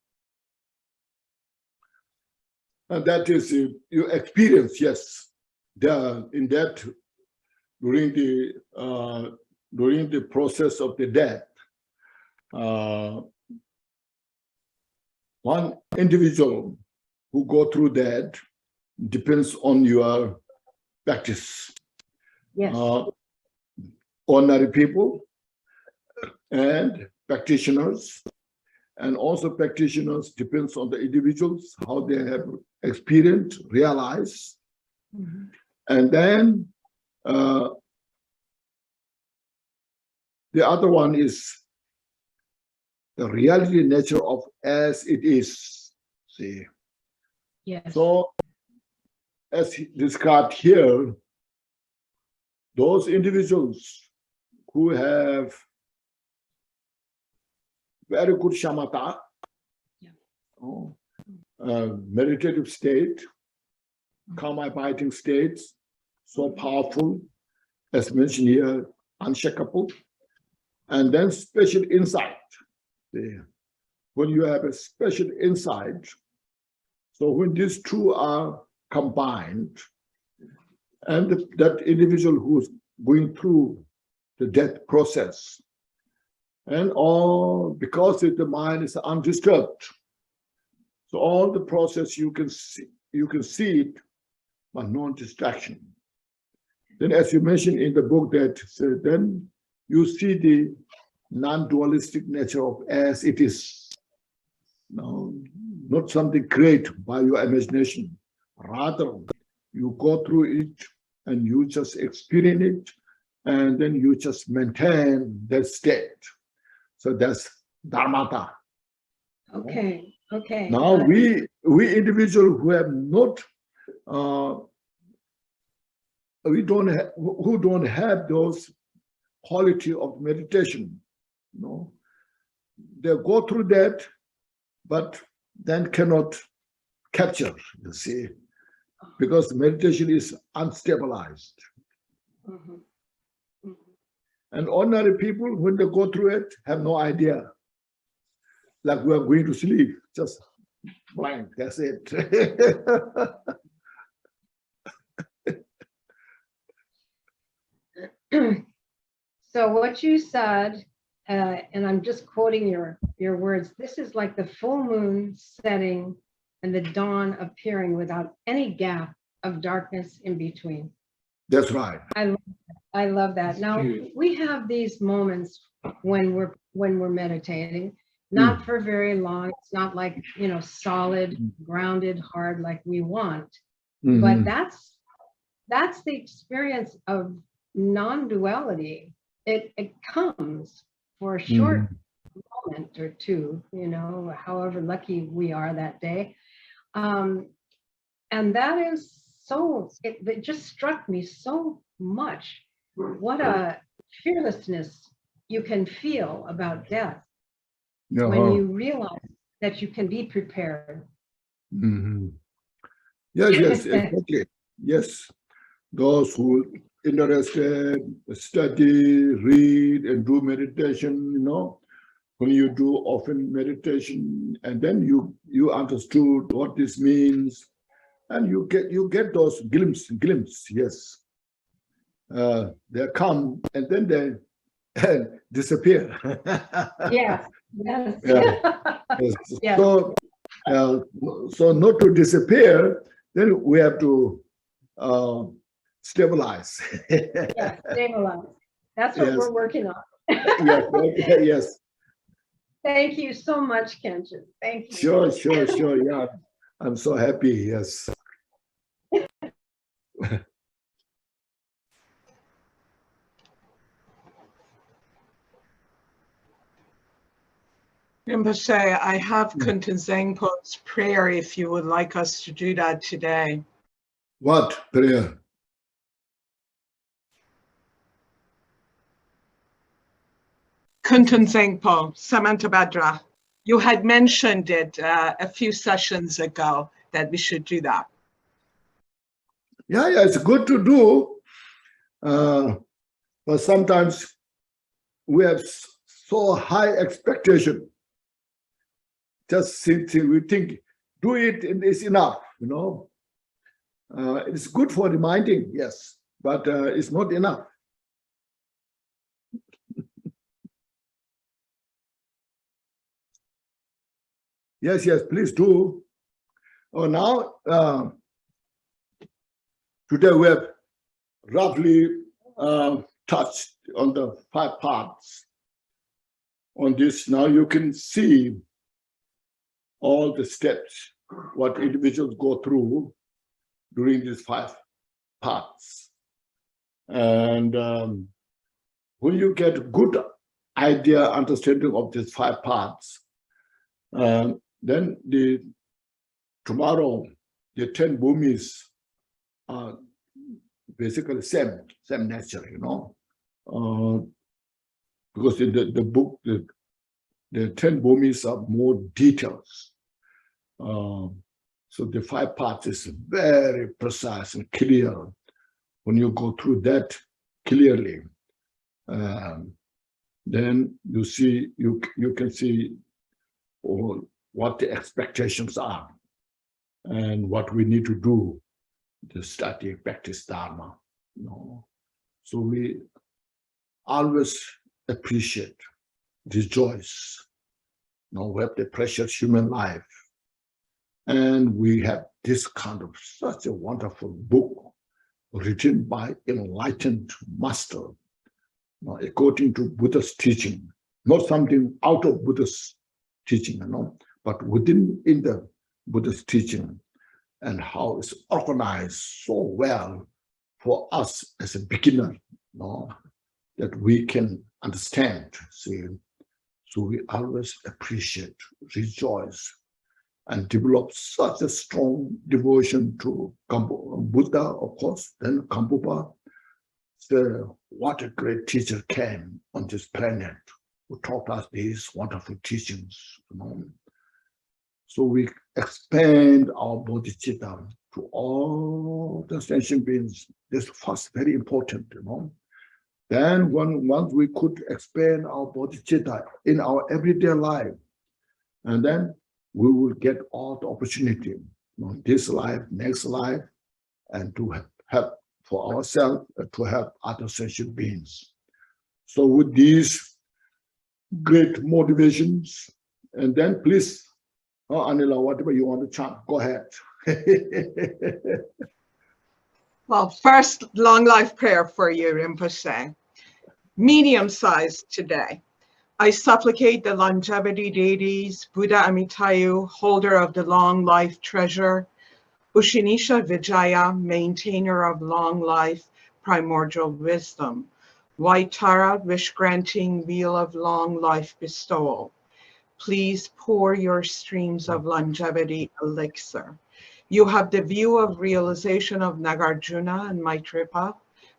And that is your experience, yes. In that, during the process of the death, one individual who go through that depends on your practice. Yes. Ordinary people and practitioners, and also practitioners depends on the individuals, how they have experienced, realized. Mm-hmm. And then the other one is the reality nature of as it is. See. Yes. So, as described here, those individuals who have very good shamatha, meditative state, karma abiding states, so powerful, as mentioned here, unshakable, and then special insight. When you have a special insight, so when these two are combined, and that individual who's going through the death process, and all because the mind is undisturbed, so all the process you can see it, but no distraction. then as you mentioned in the book that then you see the non-dualistic nature of as it is. No, not something created by your imagination. Rather, you go through it and you just experience it, and then you just maintain that state. So that's dharmata. Okay. Okay. Now we individuals who have not, who don't have those quality of meditation, they go through that, but then cannot capture, you see, because meditation is unstabilized. Mhm. Mhm. And ordinary people, when they go through it, have no idea. Like we are going to sleep, just blank, that's it. So what you said, and I'm just quoting your words, this is like the full moon setting and the dawn appearing without any gap of darkness in between. That's right. I love that. Now we have these moments when we're meditating, not for very long. It's not like, solid, grounded, hard like we want. But that's the experience of non-duality. It comes for a short moment or two, however lucky we are that day. And that is it just struck me so much. What a fearlessness you can feel about death when you realize that you can be prepared. Yes, exactly. Yes. Those who interested, study, read, and do meditation, when you do often meditation, and then you understood what this means, and you get those glimpse, yes. They come and then they disappear. Yes. Yes. Yes. Yes. So not to disappear, then we have to stabilize. Yes, stabilize. That's what we're working on. Yes. Thank you so much, Kenshin. Thank you. Sure. Yeah, I'm so happy. Yes. Rinpoche, I have Kunten Zangpo's prayer if you would like us to do that today. What prayer? Kunten Zangpo, Samantabhadra. You had mentioned it a few sessions ago that we should do that. Yeah, it's good to do. But sometimes we have so high expectation. Just simply we think, do it and it's enough, It's good for reminding, yes, but it's not enough. Yes, please do. Oh, now, today we have roughly touched on the 5 parts. On this, now you can see all the steps, what individuals go through during these 5 parts. And when you get a good idea, understanding of these 5 parts, then tomorrow, the 10 bhumis are basically same nature, because in the book, the 10 bhumis are more details. So the 5 parts is very precise and clear. When you go through that clearly, then you can see what the expectations are and what we need to do to study, practice Dharma. So we always appreciate, rejoice. We have the precious human life, and we have this kind of such a wonderful book written by enlightened master, according to Buddha's teaching, not something out of Buddha's teaching, but within in the Buddha's teaching, and how it's organized so well for us as a beginner, that we can understand. See, so we always appreciate, rejoice, and develop such a strong devotion to Buddha, of course, then Gampopa. What a great teacher came on this planet who taught us these wonderful teachings. So we expand our bodhicitta to all the sentient beings. This is first very important, Then once we could expand our bodhicitta in our everyday life, and then we will get all the opportunity, this life, next life, and to help for ourselves, to help other sentient beings. So with these great motivations, and then please, Anila, whatever you want to chant, go ahead. Well, first, long life prayer for you, Rinpoche. Medium-sized today. I supplicate the longevity deities, Buddha Amitayu, holder of the long life treasure, Ushinisha Vijaya, maintainer of long life, primordial wisdom, White Tara, wish-granting wheel of long life bestowal. Please pour your streams of longevity elixir. You have the view of realization of Nagarjuna and Maitripa,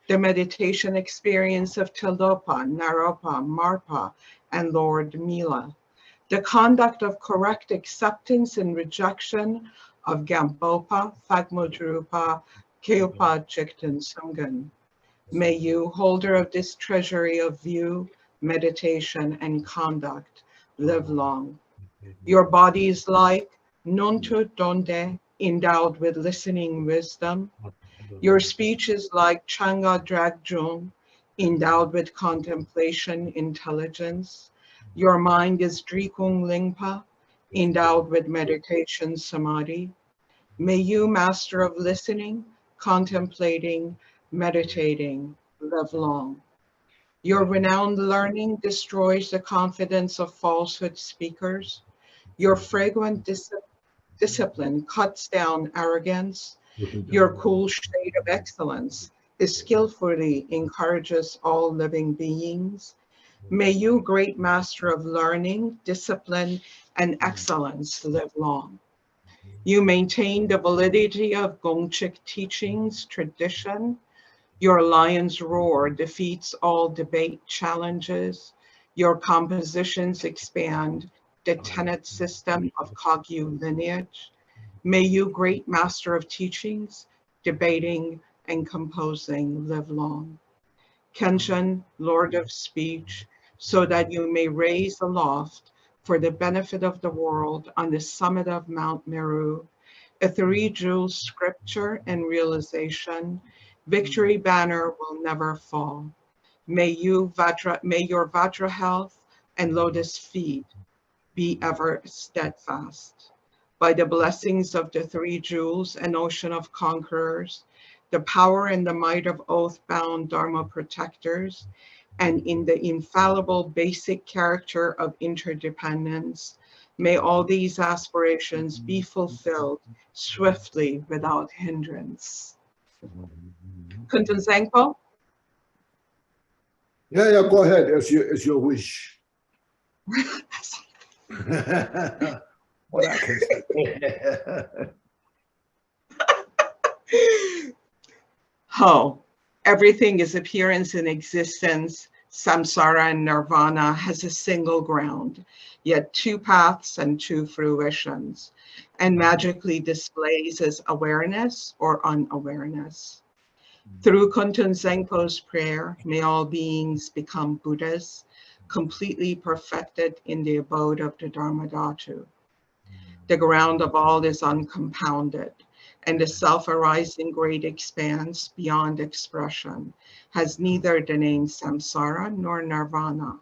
the meditation experience of Tilopa, Naropa, Marpa, and Lord Mila, the conduct of correct acceptance and rejection of Gampopa, Phagmodrupa, Keopa, Jikten, Sungan. May you, holder of this treasury of view, meditation, and conduct, live long. Your body is like Nontu Donde, endowed with listening wisdom. Your speech is like Changa Dragjun, endowed with contemplation intelligence. Your mind is Drikung Lingpa, endowed with meditation samadhi. May you, master of listening, contemplating, meditating, live long. Your renowned learning destroys the confidence of falsehood speakers. Your fragrant discipline cuts down arrogance. Your cool shade of excellence is skillfully encourages all living beings. May you, great master of learning, discipline, and excellence, live long. You maintain the validity of Gongchik teachings, tradition. Your lion's roar defeats all debate challenges. Your compositions expand the tenet system of Kagyu lineage. May you, great master of teachings, debating and composing, live long. Kenshin, Lord of speech, so that you may raise aloft for the benefit of the world on the summit of Mount Meru, a three-jewel scripture and realization, victory banner will never fall. May your Vajra health and lotus feet be ever steadfast. By the blessings of the three jewels and ocean of conquerors, the power and the might of oath-bound Dharma protectors, and in the infallible basic character of interdependence, may all these aspirations be fulfilled swiftly without hindrance. Kunten Zangpo? Yeah, go ahead. It's your wish. What I can say. Everything is appearance and existence. Samsara and nirvana has a single ground, yet two paths and two fruitions, and magically displays as awareness or unawareness. Through Kunten Zangpo's prayer, may all beings become Buddhas, completely perfected in the abode of the Dharmadhatu. The ground of all is uncompounded, and the self-arising great expanse beyond expression has neither the name samsara nor nirvana.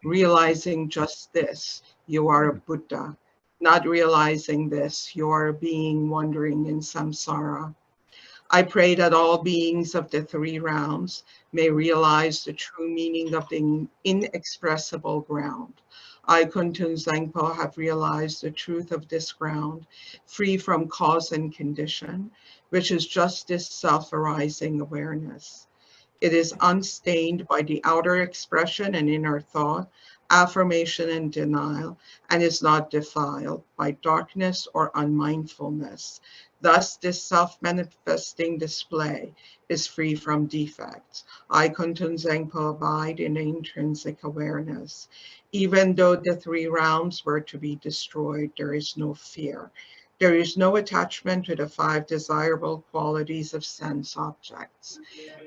Realizing just this, you are a Buddha. Not realizing this, you are a being wandering in samsara. I pray that all beings of the three realms may realize the true meaning of the inexpressible ground. I, Kuntun Zangpo, have realized the truth of this ground, free from cause and condition, which is just this self-arising awareness. It is unstained by the outer expression and inner thought, affirmation and denial, and is not defiled by darkness or unmindfulness. Thus, this self-manifesting display is free from defects. I, Kuntun Zangpo, abide in intrinsic awareness. Even though the three realms were to be destroyed, there is no fear. There is no attachment to the five desirable qualities of sense objects.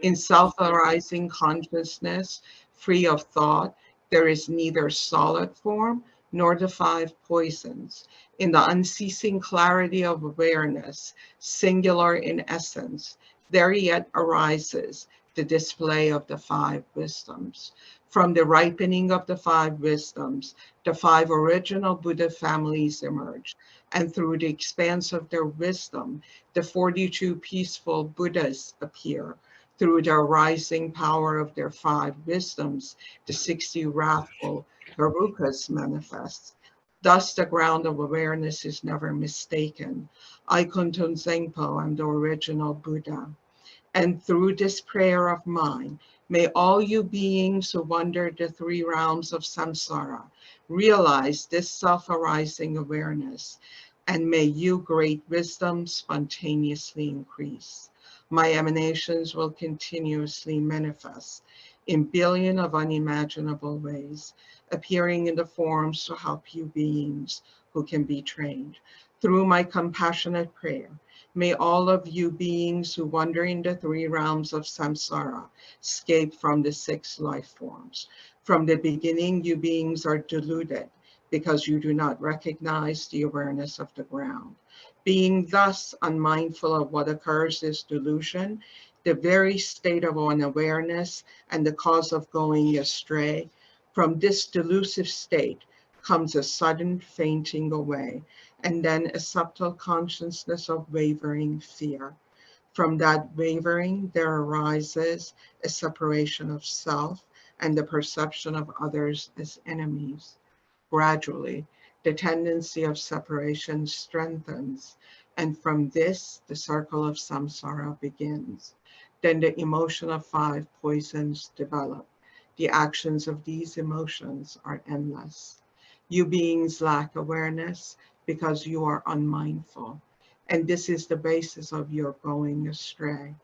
In self-arising consciousness, free of thought, there is neither solid form nor the five poisons. In the unceasing clarity of awareness, singular in essence, there yet arises the display of the five wisdoms. From the ripening of the five wisdoms, the five original Buddha families emerge, and through the expanse of their wisdom, the 42 peaceful Buddhas appear. Through the rising power of their five wisdoms, the 60 wrathful Garukas manifest. Thus, the ground of awareness is never mistaken. I, Kuntun Zangpo, am the original Buddha. And through this prayer of mine, may all you beings who wander the three realms of samsara realize this self-arising awareness, and may you great wisdom spontaneously increase. My emanations will continuously manifest in billion of unimaginable ways, appearing in the forms to help you beings who can be trained. Through my compassionate prayer, may all of you beings who wander in the three realms of samsara escape from the six life forms. From the beginning, you beings are deluded because you do not recognize the awareness of the ground. Being thus unmindful of what occurs is delusion, the very state of unawareness and the cause of going astray. From this delusive state comes a sudden fainting away, and then a subtle consciousness of wavering fear. From that wavering, there arises a separation of self and the perception of others as enemies. Gradually, the tendency of separation strengthens, and from this, the circle of samsara begins. Then the emotion of five poisons develop. The actions of these emotions are endless. You beings lack awareness because you are unmindful, and this is the basis of your going astray.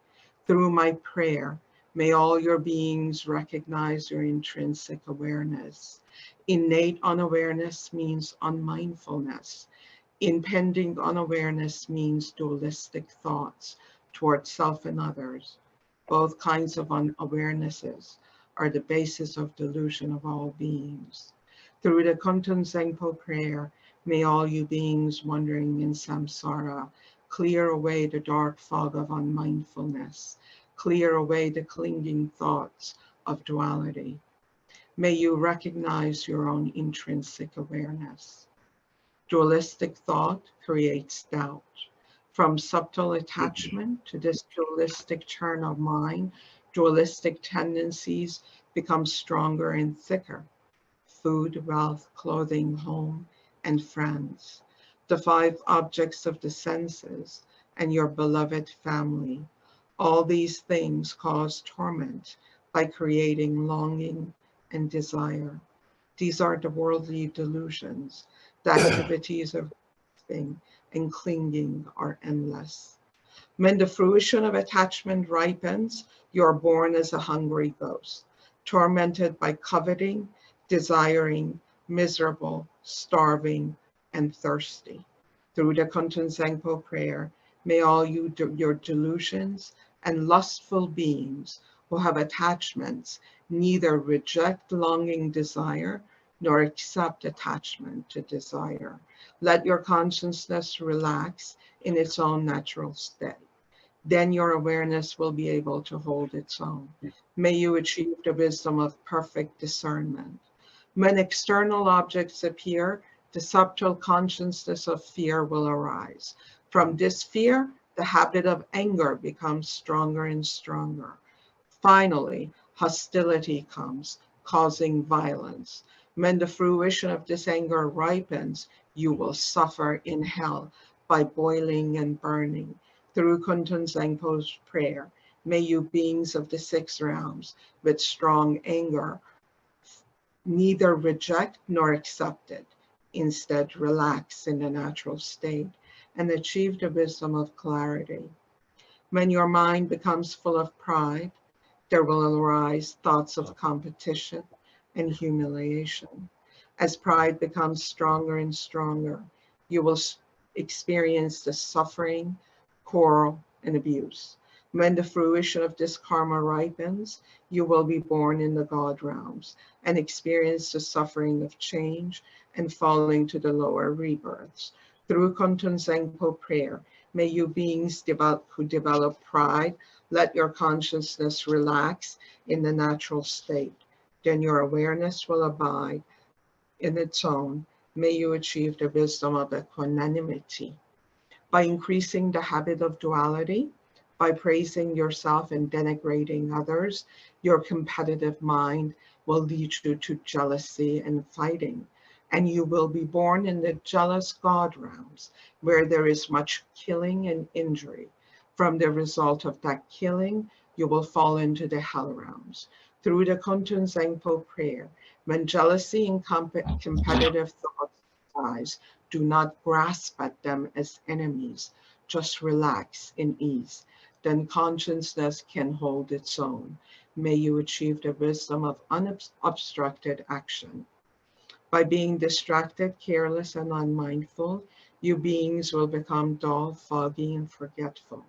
Through my prayer, may all your beings recognize your intrinsic awareness. Innate unawareness means unmindfulness. Impending unawareness means dualistic thoughts towards self and others. Both kinds of unawarenesses are the basis of delusion of all beings. Through the Kuntun Zangpo prayer, may all you beings wandering in samsara clear away the dark fog of unmindfulness, clear away the clinging thoughts of duality. May you recognize your own intrinsic awareness. Dualistic thought creates doubt. From subtle attachment to this dualistic turn of mind, dualistic tendencies become stronger and thicker. Food, wealth, clothing, home, and friends. The five objects of the senses and your beloved family. All these things cause torment by creating longing and desire. These are the worldly delusions. The activities of grasping and clinging are endless. When the fruition of attachment ripens, you are born as a hungry ghost, tormented by coveting, desiring, miserable, starving, and thirsty. Through the Kuntun Zangpo prayer, may all your delusions and lustful beings who have attachments neither reject longing desire nor accept attachment to desire. Let your consciousness relax in its own natural state. Then your awareness will be able to hold its own. May you achieve the wisdom of perfect discernment. When external objects appear, the subtle consciousness of fear will arise. From this fear, The habit of anger becomes stronger and stronger. Finally, hostility comes, causing violence. When the fruition of this anger ripens, you will suffer in hell by boiling and burning. Through Kunten Zangpo's prayer, may you beings of the 6 realms with strong anger neither reject nor accept it. Instead, relax in the natural state and achieve the wisdom of clarity. When your mind becomes full of pride, there will arise thoughts of competition and humiliation. As pride becomes stronger and stronger, you will experience the suffering, quarrel, and abuse. When the fruition of this karma ripens, you will be born in the God realms and experience the suffering of change and falling to the lower rebirths. Through Kunten Zangpo prayer, may you beings who develop pride, let your consciousness relax in the natural state. Then your awareness will abide in its own. May you achieve the wisdom of equanimity. By increasing the habit of duality, by praising yourself and denigrating others, your competitive mind will lead you to jealousy and fighting. And you will be born in the jealous God realms, where there is much killing and injury. From the result of that killing, you will fall into the hell realms. Through the Kunten Zangpo prayer, when jealousy and competitive thoughts arise, do not grasp at them as enemies. Just relax in ease. Then consciousness can hold its own. May you achieve the wisdom of unobstructed action. By being distracted, careless, and unmindful, you beings will become dull, foggy, and forgetful.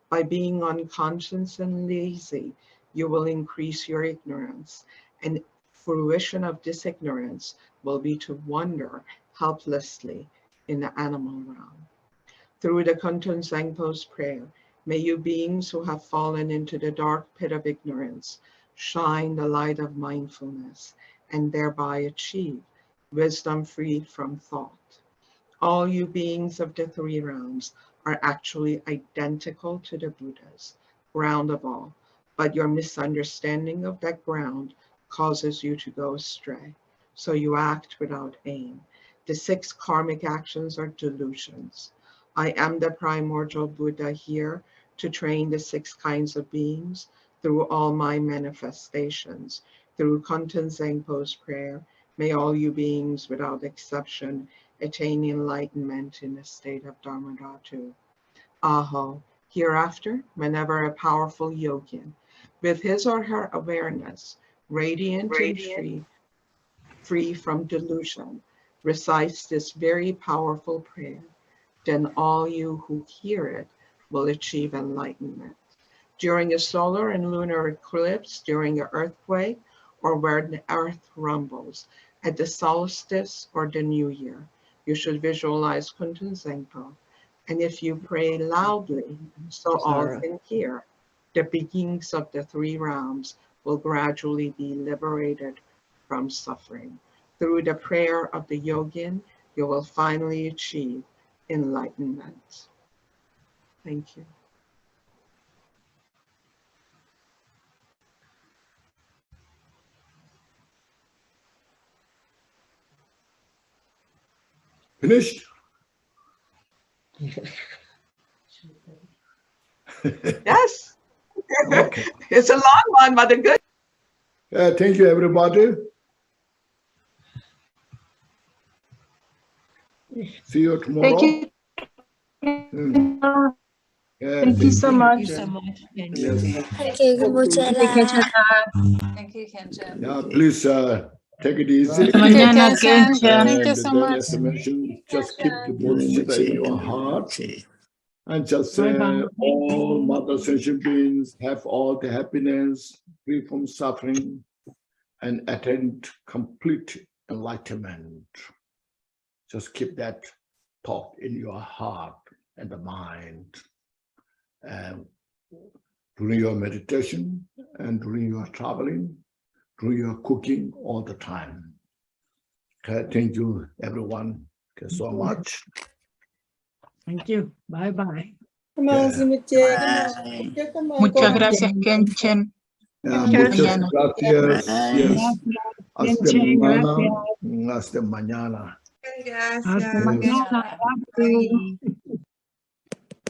By being unconscious and lazy, you will increase your ignorance, and fruition of this ignorance will be to wander helplessly in the animal realm. Through the Kunten Zangpo's prayer, may you beings who have fallen into the dark pit of ignorance shine the light of mindfulness and thereby achieve wisdom freed from thought. All you beings of the 3 realms are actually identical to the Buddhas, ground of all, but your misunderstanding of that ground causes you to go astray, so you act without aim. The 6 karmic actions are delusions. I am the primordial Buddha here to train the 6 kinds of beings through all my manifestations. Through Kunten Zangpo's prayer, may all you beings without exception attain enlightenment in the state of Dharmadhatu. Aho, hereafter, whenever a powerful yogin, with his or her awareness, radiant and free from delusion, recites this very powerful prayer, then all you who hear it will achieve enlightenment. During a solar and lunar eclipse, during an earthquake, or where the earth rumbles, at the solstice or the new year, you should visualize Kunten Zangpo. And if you pray loudly, so all can hear, the beings of the 3 realms will gradually be liberated from suffering. Through the prayer of the yogin, you will finally achieve enlightenment. Thank you. Finished? Yes, Okay. it's a long one, but a good. Thank you, everybody. See you tomorrow. Thank you. Thank you so much. Yes. Thank you, Gampopa. Thank you, Kenshin. Yeah, please take it easy. Mañana, Kenshin. Kenshin. Thank you And so then, much. as I mentioned, just keep the bodhicitta in your heart and just say, Bye-bye. all mother sentient beings have all the happiness, free from suffering, and attain complete enlightenment. Just keep that thought in your heart and the mind. And during your meditation and during your traveling, during your cooking, all the time. Okay, thank you, everyone, so much. Thank you. Bye-bye. Muchas gracias, Kenchen. Muchas Mañana. gracias. Yes. Hasta Kenchen, mañana. Hasta mañana. Hasta Yes. mañana.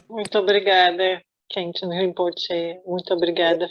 Muito obrigada, Kenton Rinpoche. Muito obrigada.